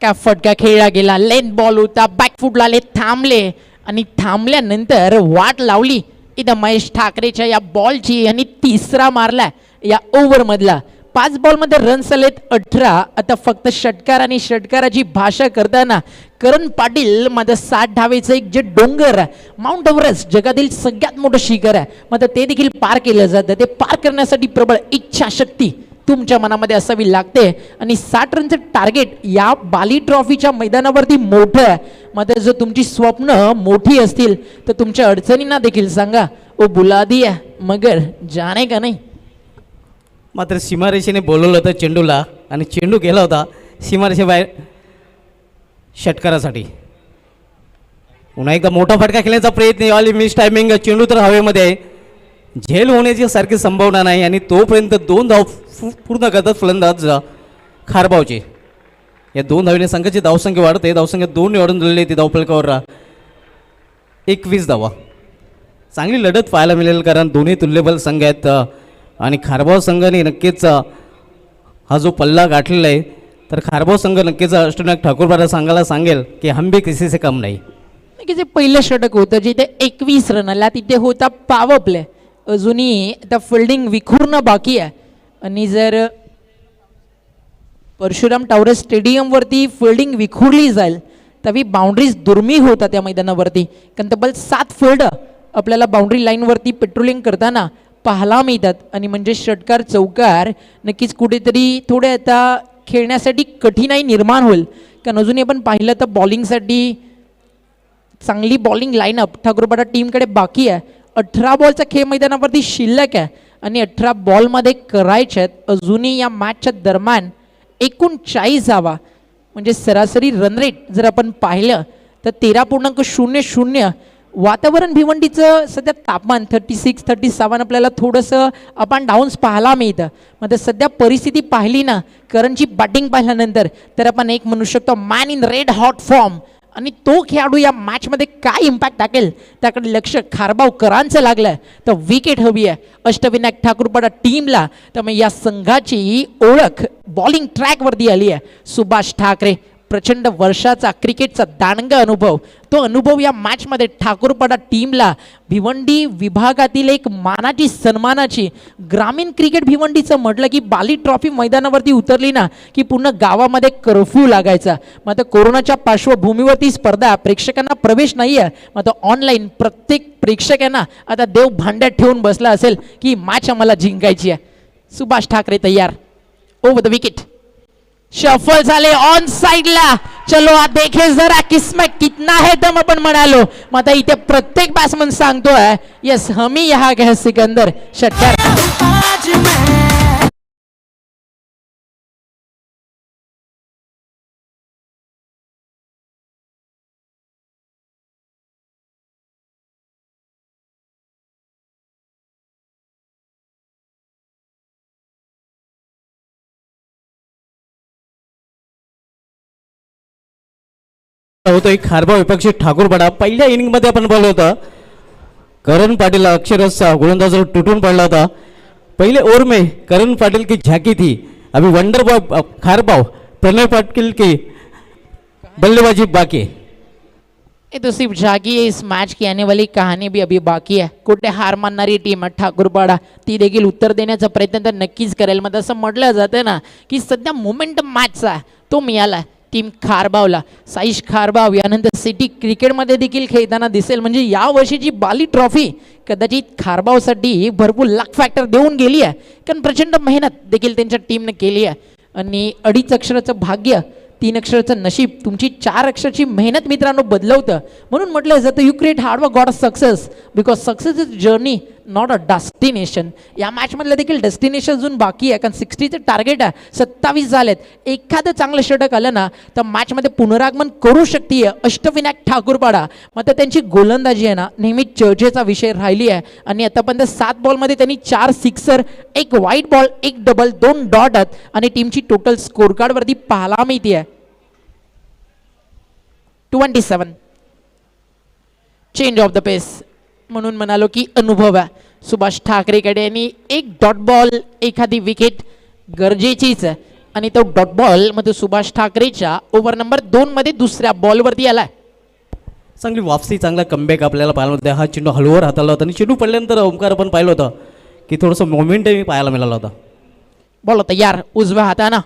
का फटका खेळला गेला, लेन बॉल होता, बॅकफुटला आले, थांबले आणि थांबल्यानंतर वाट लावली इथं महेश ठाकरेच्या या बॉलची आणि तिसरा मारला या ओव्हरमधला. 5 बॉलमध्ये रन्स आलेत 18. आता फक्त षटकार आणि षटकाराची भाषा करताना करण पाटील माझं 60 धावेचं एक जे डोंगर माउंट एव्हरेस्ट जगातील सगळ्यात मोठं शिखर आहे, मग ते देखील पार केलं जातं. ते पार करण्यासाठी प्रबळ इच्छाशक्ती तुमच्या मनामध्ये असावी लागते आणि 60 रनचं टार्गेट या बाली ट्रॉफीच्या मैदानावरती मोठं आहे. मग जर तुमची स्वप्न मोठी असतील तर तुमच्या अडचणींना देखील सांगा, ओ बुला दिया मगर जाणे का नाही. मात्र सीमारेषेने बोलवलं होतं चेंडूला आणि चेंडू गेला होता सीमारेषेबाहेर षटकारासाठी. पुन्हा एकदा मोठा फटका खेळण्याचा प्रयत्न, वाली मिस टायमिंग, चेंडू तर हवेमध्ये आहे, झेल होण्याची सारखी संभावना नाही आणि तोपर्यंत 2 धाव पूर्ण करतात फलंदाज खारबावचे. या 2 धावीने संघाची धावसंख्या वाढते, धावसंख्या 2 वाढून दिलेली आहे ती धावफलकावर 21 धावा. चांगली लढत पाहायला मिळेल कारण दोन्ही तुल्यबल संघ आहेत आणि खारबाव संघाने नक्कीच हा जो पल्ला गाठलेला आहे तर खारबाव संघ नक्कीच अष्टनायक ठाकूरपाडा संघाला सांगेल की हम भी किसी से कम नाही. की जे पहिलं षटक होतं जिथे 21 रन आला तिथे होता पॉवर प्ले. अजूनही आता फिल्डिंग विखुरणं बाकी आहे आणि जर परशुराम टावरे स्टेडियमवरती फिल्डिंग विखुरली जाईल तरी बाउंड्रीज दुर्मिळ होतात त्या मैदानावरती. कारण तब्बल 7 फिल्डर आपल्याला बाउंड्री लाईनवरती पेट्रोलिंग करताना पाहायला मिळतात आणि म्हणजे षटकार चौकार नक्कीच कुठेतरी थोडे आता खेळण्यासाठी कठीणाई निर्माण होईल. कारण अजूनही आपण पाहिलं तर बॉलिंगसाठी चांगली बॉलिंग लाईनअप ठाकूरपाडा टीमकडे बाकी आहे. 18 बॉलचा खेळ मैदानावरती शिल्लक आहे आणि 18 बॉलमध्ये करायचे आहेत. अजूनही या मॅचच्या दरम्यान 39 धावा म्हणजे सरासरी रन रेट जर आपण पाहिलं तर 13.00. वातावरण भिवंडीचं सध्या तापमान 36-37 आपल्याला थोडंसं अप अँड डाऊन्स पाहायला मिळतं. मग सध्या परिस्थिती पाहिली ना करणची बॅटिंग पाहिल्यानंतर तर आपण एक म्हणू शकतो man in red hot form आणि तो खेळाडू या मॅचमध्ये काय इम्पॅक्ट टाकेल त्याकडे लक्ष खारबावकरांचं लागलं आहे. तर विकेट हवी आहे अष्टविनायक ठाकूरपाडा टीमला. त्यामुळे या संघाची ओळख बॉलिंग ट्रॅकवरती आली आहे. सुभाष ठाकरे प्रचंड वर्षाचा क्रिकेटचा दांडगा अनुभव, तो अनुभव या मॅचमध्ये ठाकूरपाडा टीमला भिवंडी विभागातील एक मानाची सन्मानाची ग्रामीण क्रिकेट भिवंडीचं म्हटलं की बाली ट्रॉफी मैदानावरती उतरली ना की पूर्ण गावामध्ये कर्फ्यू लागायचा. मग आता कोरोनाच्या पार्श्वभूमीवरती स्पर्धा, प्रेक्षकांना प्रवेश नाही आहे. मग आता ऑनलाईन प्रत्येक प्रेक्षकांना आता देव भांड्यात ठेवून बसला असेल की मॅच आम्हाला जिंकायची आहे. सुभाष ठाकरे तयार, ओव्हर द विकेट, शफल झाले ऑन साइडला. चलो आ देखे जरा किस्मत कितना है दम आपण म्हणालो. मग आता इथे प्रत्येक बॅट्समन सांगतोय यस हमी यहाँ के सिकंदर. षटकार होतो एक खारबाव विपक्षी ठाकूरपाडा. पहिल्या इनिंगमध्ये आपण पाहिलं होतं करण पाटील अक्षरशः गोलंदाजावर तुटून पडला होता. पहिले ओव्हर में करण पाटिल की झाकी थी, अभी वंडर बॉय खारबाव प्रणय पाटिल की बल्लेबाजी बाकी. ये तो सिर्फ झाकी है. इस मैच की आने वाली कहानी भी अभी बाकी आहे. कुठे हार मानणारी टीम आहे ठाकूरपाडा, ती देखील उत्तर देण्याचा प्रयत्न तर नक्कीच करेल. मग असं म्हटलं जातं ना की सध्या मोमेंटम मॅचचा तो मिळाला टीम खारबावला. साईश खारबाव यानंतर सिटी क्रिकेटमध्ये देखील खेळताना दिसेल. म्हणजे या वर्षीची बाली ट्रॉफी कदाचित खारबावसाठी भरपूर लक फॅक्टर देऊन गेली आहे. कारण प्रचंड मेहनत देखील त्यांच्या टीमने केली आहे आणि 2.5 अक्षराचं भाग्य 3 अक्षराचं नशीब तुमची 4 अक्षराची मेहनत मित्रांनो बदलवतं. म्हणून म्हटलं जातं you create hard work got a success because success is journey not a destination. या मॅचमधलं देखील डेस्टिनेशन अजून बाकी आहे. कारण 60चं टार्गेट आहे, 27 झालेत. एखादं चांगलं षटक आलं ना तर मॅचमध्ये पुनरागमन करू शकते अष्टविनायक ठाकूरपाडा. मग त्यांची गोलंदाजी आहे ना नेहमी चर्चेचा विषय राहिली आहे आणि आतापर्यंत 7 बॉलमध्ये त्यांनी 4 sixer, 1 white ball, 1 double, 2 dot आहेत आणि टीमची टोटल स्कोर कार्डवरती पाहायला मिळते आहे 27. चेंज ऑफ द पेस म्हणून म्हणालो की अनुभव आहे. सुभाष ठाकरेकडे आणि एक डॉट बॉल एखादी विकेट गरजेचीच आहे आणि तो डॉट बॉल मध्ये सुभाष ठाकरेच्या ओव्हर नंबर 2 मध्ये दुसऱ्या बॉलवरती आलाय. चांगली वापसी, चांगला कमबॅक आपल्याला पाहायला होता. हा चेंडू हलवर हाताळला होता आणि चेंडू पडल्यानंतर ओमकार आपण पाहिलं होतं की थोडंसं मोमेंटही पाहायला मिळाला होता. बॉल तयार उजव्या हाताना.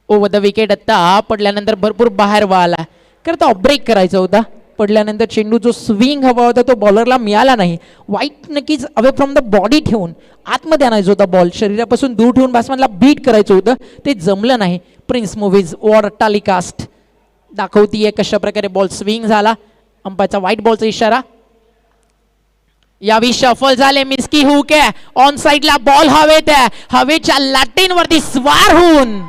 ओव्हर द विकेट आता पडल्यानंतर भरपूर बाहेर वळाला. करता ब्रेक करायचा होता. पडल्यानंतर चेंडू जो स्विंग हवा होता तो बॉलरला मिळाला नाही. वाईट नक्कीच अवे फ्रॉम द बॉडी ठेवून आतमध्ये आणायचं होता बॉल. शरीरापासून दूर ठेवून बॅट्समॅनला बीट करायचं होतं, ते जमलं नाही. प्रिन्स मूव्हीज वॉर टेलिकास्ट दाखवतीये कशा प्रकारे बॉल स्विंग झाला. अंपायरचा व्हाईट बॉलचा इशारा. यावी शफल झाले. मिस्की हुक आहे. ऑन साइडला बॉल हवेत आहे. हवेच्या लाटेंवरती स्वार होऊन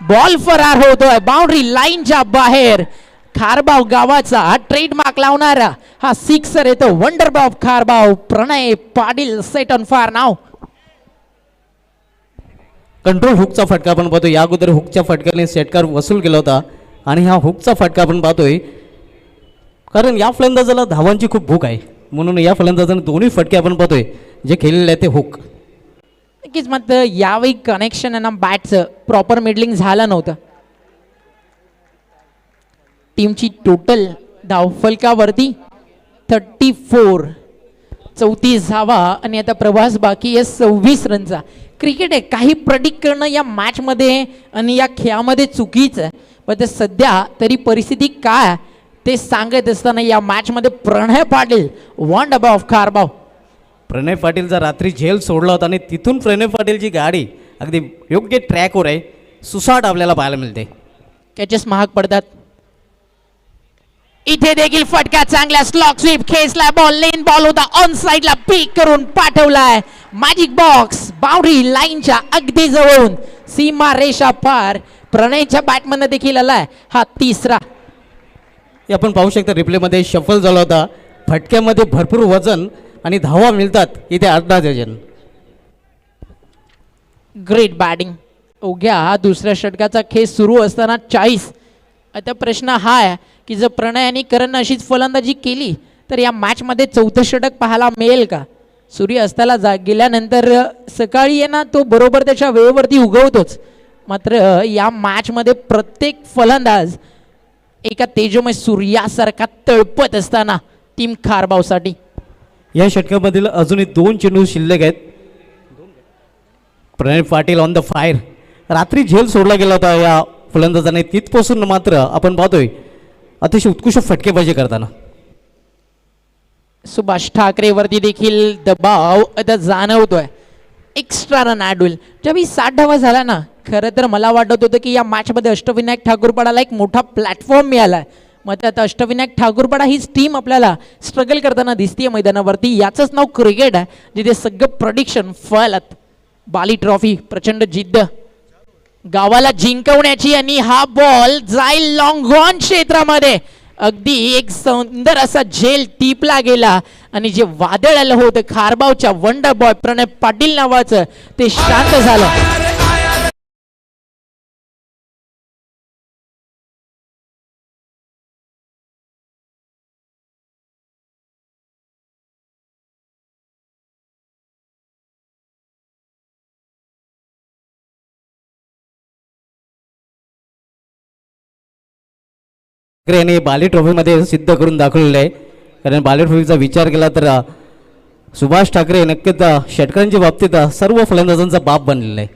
बॉल फरार होतोय बाउंड्री लाईनच्या बाहेर. खारबाव गावाचा ट्रेडमार्क लावणारा हा सिक्सर येतो. Wonder bob Kharbav. Pranay Patil set on fire नाव. कंट्रोल हुकचा फटका आपण पाहतोय. या अगोदर हुकच्या फटक्याने षटकार वसूल केला होता आणि हा हुकचा फटका आपण पाहतोय कारण या फलंदाजाला धावांची खूप भूक आहे, म्हणून या फलंदाजाने दोन्ही फटके आपण पाहतोय जे खेळलेले आहे ते हुक. नक्कीच मात्र यावेळी कनेक्शन आहे ना बॅटचं प्रॉपर मिडलिंग झालं नव्हतं. टीमची टोटल धावफलकावरती 34, 34 धावा आणि आता प्रवास बाकी आहे 26 रनचा. क्रिकेट आहे, काही प्रेडिक्ट करणं या मॅचमध्ये आणि या खेळामध्ये चुकीचं आहे. पण ते सध्या तरी परिस्थिती काय आहे ते सांगत असताना या मॅचमध्ये प्रणय पाटील वॉन्ड अबाव खारबाव. प्रणय पाटीलचा रात्री झेल सोडला होता आणि तिथून प्रणय पाटीलची गाडी अगदी योग्य ट्रॅकवर आहे. सुसाट आपल्याला पाहायला मिळते. कॅचेस महाग पडतात. इथे देखील फटका चांगला स्लॉक स्वीप खेचला. बॉल लेन बॉल होता. ऑन साइडला पिक करून पाठवलाय. मॅजिक बॉक्स बाउंड्री लाईनच्या अगदी जवळून सीमा रेषा पार. प्रणयच्या बॅटमन देखील आलाय हा तिसरा. हे आपण पाहू शकता रिप्लेमध्ये शफल झाला होता. फटक्यामध्ये भरपूर वजन आणि धावा मिळतात इथे 8-10 डझन. Great batting. ओघ्या दुसऱ्या षटकाचा खेळ सुरू असताना 40. आता प्रश्न हा आहे की जर प्रणय आणि करण अशीच फलंदाजी केली तर या मॅचमध्ये 4थं षटक पाहायला मिळेल का? सूर्य अस्ताला गेल्यानंतर सकाळी आहे ना तो बरोबर त्याच्या वेळेवरती उगवतोच. मात्र या मॅचमध्ये प्रत्येक फलंदाज एका तेजोमय सूर्यासारखा तळपत असताना टीम खारबावसाठी. या षटकामधील अजूनही 2 चेंडू शिल्लक आहेत. प्रणय पाटील ऑन द फायर. रात्री झेल सोडला गेला होता या फलंदाजाने. तिथपासून मात्र आपण पाहतोय अतिशय उत्कृष्ट फटकेबाजी करताना. सुभाष ठाकरेवरती देखील दबाव आता जाणवतोय. एक्स्ट्रा रन ॲड होईल. ज्यावेळी 60 धावा झाला ना खरं तर मला वाटत होतं की या मॅचमध्ये अष्टविनायक ठाकूरपाडाला एक मोठा प्लॅटफॉर्म मिळाला आहे. मग आता अष्टविनायक ठाकूरपाडा हीच टीम आपल्याला स्ट्रगल करताना दिसतीये मैदानावरती. याचंच नाव क्रिकेट आहे जिथे सगळं प्रेडिक्शन फळत. बाली ट्रॉफी प्रचंड जिद्द गावाला जिंकवण्याची आणि हा बॉल जाईल लॉंग ऑन क्षेत्रामध्ये. अगदी एक सुंदर असा झेल टिपला गेला आणि जे वादळ आलं होतं खारबावच्या वंडर बॉय प्रणय पाटील नावाचं ते शांत झालं. यांनी बाली ट्रॉफीमध्ये सिद्ध करून दाखवलेलं आहे. कारण बाली ट्रॉफीचा विचार केला तर सुभाष ठाकरे नक्कीच षटकांच्या बाबतीत सर्व फलंदाजांचा बाप बनलेला आहे.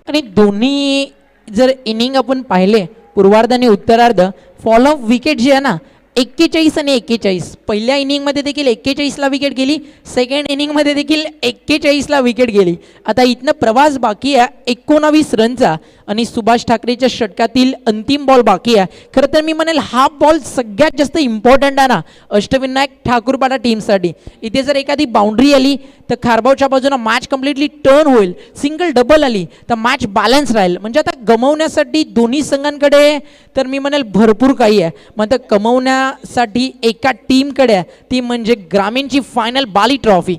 आणि दोन्ही जर इनिंग आपण पाहिले पूर्वार्ध आणि उत्तरार्ध फॉल ऑफ विकेट जे आहे ना 41 आणि 41. पहिल्या इनिंगमध्ये देखील 41ला विकेट गेली. सेकंड इनिंगमध्ये देखील 41ला विकेट गेली. आता इथनं प्रवास बाकी आहे 19 रनचा आणि सुभाष ठाकरेच्या षटकातील अंतिम बॉल बाकी आहे. खरं तर मी म्हणेल हा बॉल सगळ्यात जास्त इम्पॉर्टंट आहे ना अष्टविनायक ठाकूरपाडा टीमसाठी. इथे जर एखादी बाउंड्री आली तर खारबावच्या बाजूला मॅच कम्प्लिटली टर्न होईल. सिंगल डबल आली तर मॅच बॅलन्स राहील. म्हणजे आता गमवण्यासाठी दोन्ही संघांकडे तर मी म्हणेल भरपूर काही आहे. मग कमवण्यासाठी एका टीमकडे आहे ती म्हणजे ग्रामीणची फायनल बाली ट्रॉफी.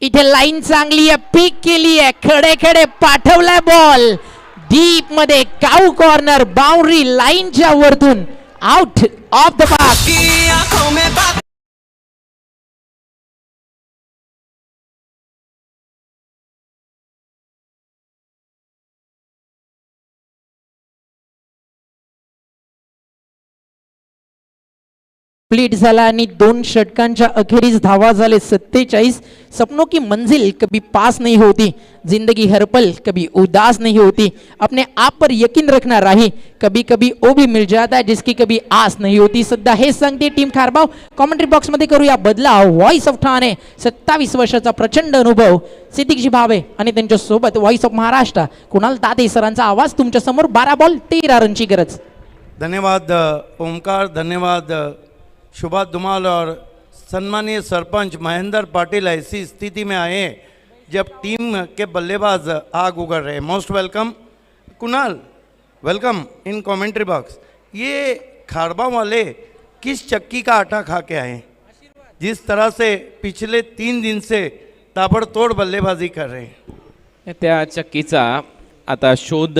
इथे लाईन चांगली आहे. पिक केली आहे. खडे खडे पाठवलाय बॉल डीप मध्ये. काऊ कॉर्नर बाउंड्री लाईनच्या वरतून out of the park. Pleat झाला आणि 2 षटकांच्या अखेरीस धावा झाले 47. सपनों की मंजिल कभी पास नहीं होती, जिंदगी हर पल कभी उदास नहीं होती, अपने आप पर यकीन रखना राही, कभी कभी वो भी मिल जाता है जिसकी कभी आस नहीं होती. सध्या हे सांगते टीम खारबाव. कॉमेंट्री बॉक्स मध्ये करूया बदलाव. व्हॉइस ऑफ ठाणे 27 वर्षाचा प्रचंड अनुभव सिद्दीकजी भावे आणि त्यांच्या सोबत व्हॉइस ऑफ महाराष्ट्र कुणाल दाते सरांचा आवाज तुमच्या समोर. 12 बॉल 13 रनची गरज. धन्यवाद ओमकार, धन्यवाद सुभाष धुमाल और सम्मानीय सरपंच महेंद्र पाटिल ऐसी स्थिति में आए जब टीम के बल्लेबाज आग उगड़ रहे. Most welcome Kunal, welcome in commentary box. ये खारबा वाले किस चक्की का आटा खा के आए, जिस तरह से पिछले 3 दिन से ताबड़तोड़ बल्लेबाजी कर रहे हैं. त्या चक्कीचा आता शोध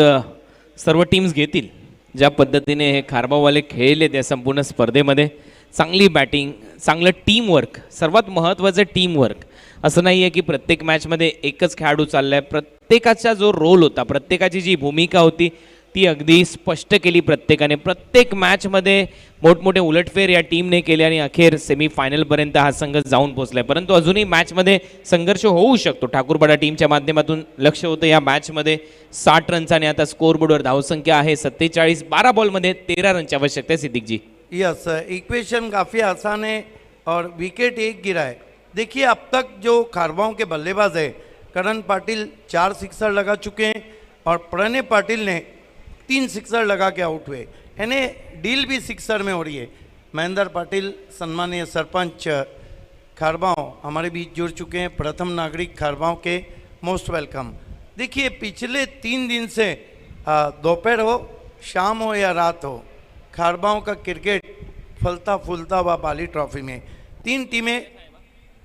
सर्व टीम्स घेतील. ज्या पद्धतीने हे खारबावाले खेळले त्या संपूर्ण स्पर्धेमध्ये चांगली बॅटिंग, चांगलं टीमवर्क, सर्वात महत्त्वाचं टीमवर्क. असं नाही आहे की प्रत्येक मॅचमध्ये एकच खेळाडू चालला आहे. प्रत्येकाचा जो रोल होता, प्रत्येकाची जी भूमिका होती ती अगदी स्पष्ट केली प्रत्येकाने. प्रत्येक मॅचमध्ये मोठमोठे उलटफेर या टीमने केले आणि अखेर सेमीफायनलपर्यंत हा संघ जाऊन पोहोचलाय. परंतु अजूनही मॅचमध्ये संघर्ष होऊ शकतो. ठाकूरपाडा टीमच्या माध्यमातून लक्ष होतं या मॅचमध्ये 60 रनचा आणि आता स्कोरबोर्डवर धावसंख्या आहे 47. 12 बॉलमध्ये 13 रनची आवश्यकता है सिद्दीक जी. यस, इक्वेशन काफ़ी आसान है और विकेट एक गिरा है. देखिए अब तक जो खारबाओं के बल्लेबाज है, करण पाटिल 4 सिक्सर लगा चुके हैं और प्रणय पाटिल ने 3 सिक्सर लगा के आउट हुए, यानी डील भी सिक्सर में हो रही है. महेंद्र पाटिल सम्मानीय सरपंच खारबाओं हमारे बीच जुड़ चुके हैं, प्रथम नागरिक खारबाओं के. Most welcome. देखिए पिछले 3 दिन से दोपहर हो, शाम हो या रात हो, खारबाओं का क्रिकेट फलता फूलता हुआ बाली ट्रॉफी में. 3 टीमें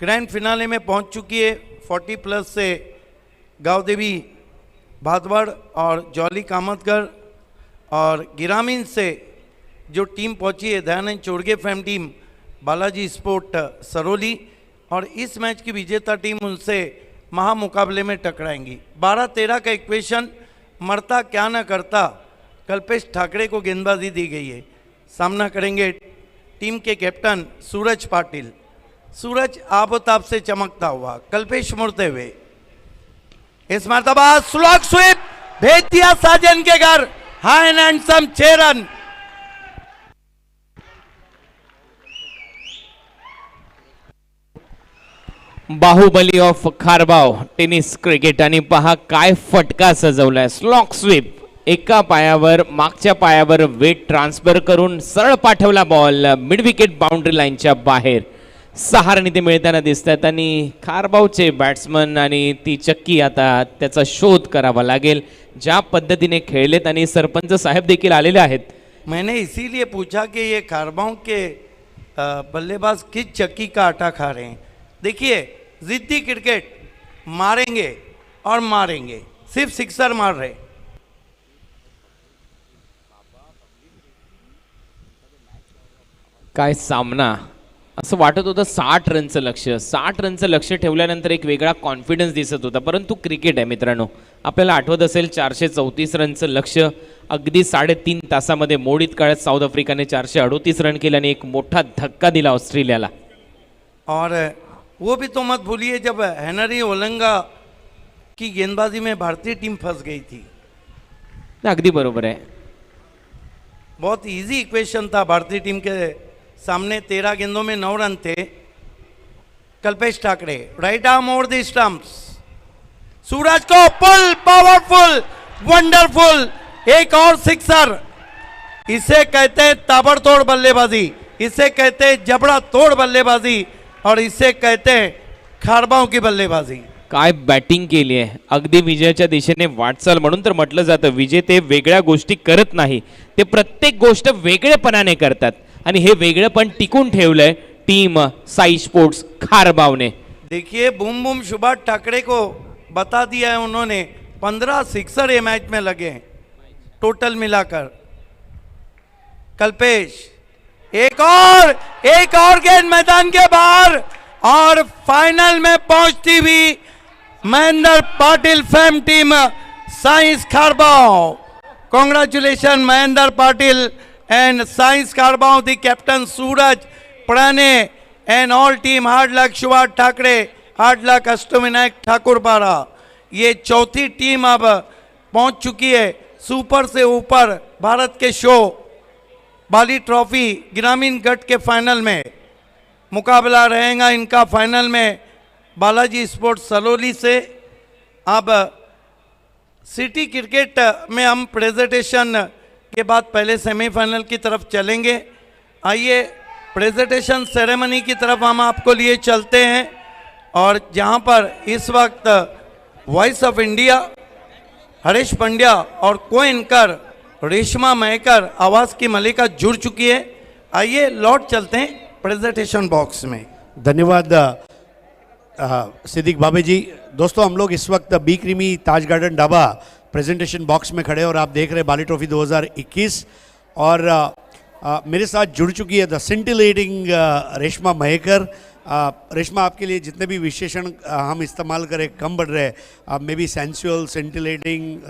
ग्रैंड फिनाले में पहुंच चुकी है. 40 प्लस से गाँवदेवी भादवड़ और जॉली कामतगर और गिरामीन से जो टीम पहुंची है दयानंद चोड़गे फैम टीम बालाजी स्पोर्ट सरोली, और इस मैच की विजेता टीम उनसे महामुकाबले में टकराएंगी. 12-13 का इक्वेशन, मरता क्या न करता कल्पेश ठाकरे को गेंदबाजी दी गई है. सामना करेंगे टीम के कैप्टन सूरज पाटिल. सूरज आबोताब से चमकता हुआ, कल्पेश मुड़ते हुए. इस मर्तबा स्लॉग स्वीप भेज दिया साजन के घर. High end handsome 6 run. Baahubali of Kharbav tennis cricket आणि पहा काय फटका सजवलाय. स्लॉक स्वीप, एका पायावर मागच्या पायावर वेट ट्रान्सफर करून सरळ पाठवला बॉल मिड विकेट बाउंड्री लाईनच्या बाहेर. 6 रन इथे मिळताना दिसतात आणि खारबावचे बॅट्समन आणि ती चक्की आता त्याचा शोध करावा लागेल. ज्या पद्धतीने खेळलेत आणि सरपंच साहेब देखील आलेले आहेत. मैंने इसीलिए पूछा कि ये खारबाओं के बल्लेबाज किस चक्की का आटा खा रहे हैं. देखिए जिद्दी क्रिकेट, मारेंगे और मारेंगे, सिर्फ सिक्सर मार रहे. काय सामना, असं वाटत होतं 60 रनचं लक्ष्य. 60 रनचं लक्ष्य ठेवल्यानंतर एक वेगळा कॉन्फिडन्स दिसत होता. परंतु क्रिकेट आहे मित्रांनो. आपल्याला आठवत असेल 434 रनचं लक्ष्य अगदी 3.5 तासामध्ये मोडीत काळात साऊथ आफ्रिकाने 438 रन केले आणि एक मोठा धक्का दिला ऑस्ट्रेलियाला. और वो भी तो मत भूलिए जब हेनरी ओलंगा की गेंदबाजी में भारतीय टीम फंस गई थी. अगदी बरोबर आहे. बहुत इजी इक्वेशन था भारतीय टीम के सामने. 13 गेंदों में 9 रन थे. Kalpesh Thackeray right arm over the stumps. Suraj को पुल, पावरफुल, वंडरफुल, एक और सिक्सर. इसे कहते हैं ताबड़तोड़ बल्लेबाजी, इसे कहते हैं जबड़ा तोड़ बल्लेबाजी, और इसे कहते हैं खारबाओं की बल्लेबाजी. काय बॅटिंग केली आहे. अगदी विजयाच्या दिशेने वाटचाल. म्हणून तर म्हटलं जातं विजेते वेगळ्या गोष्टी करत नाही, ते प्रत्येक गोष्ट वेगळेपणाने करतात आणि हे वेगळेपण टिकून ठेवलंय टीम साई स्पोर्ट्स खारबावने. देखिए बूम बूम सुभाष ठाकरे को बता दिया है उन्होंने. 15 सिक्सर ये मैच में लगे हैं टोटल मिलाकर. कल्पेश एक और गेंद मैदान के बाहर, और फाइनल में पहुंचती हुई Mahendra Patil Faim team science खारबाव. Congratulation Mahendra Patil end science खारबाव. The captain Suraj Prane and all team, hard luck Subhash Thackeray, hard luck Ashtavinayak Thakurpara. ये चौथी टीम अब पहुंच चुकी है सुपर से ऊपर भारत के शो बाली ट्रॉफी ग्रामीण गट के फाइनल में। मुकाबला रहेगा इनका फाइनल में बालाजी स्पोर्ट्स सलोली से। अब सिटी क्रिकेट में हम प्रेजेंटेशन के बाद पहले सेमीफाइनल की तरफ चलेंगे। आइए प्रेजेंटेशन सेरेमनी की तरफ हम आपको लिए चलते हैं, और जहां पर इस वक्त voice of India Harish Pandya और को एंकर रेशमा महकर आवाज़ की मलिका जुड़ चुकी है। आइए लौट चलते हैं प्रेजेंटेशन बॉक्स में। धन्यवाद सिद्दीक बाबे जी। दोस्तों हम लोग इस वक्त बी क्रीमी ताज गार्डन ढाबा प्रेजेंटेशन बॉक्स में खड़े और आप देख रहे हैं बाली ट्रॉफी 2021, और मेरे साथ जुड़ चुकी है द सिंटिलेटिंग रेशमा महकर। रेशमा, आपके लिए जितने भी विशेषण हम इस्तेमाल करें कम बढ़ रहे हैं, मे बी सेंसुअल, सिंटिलेटिंग,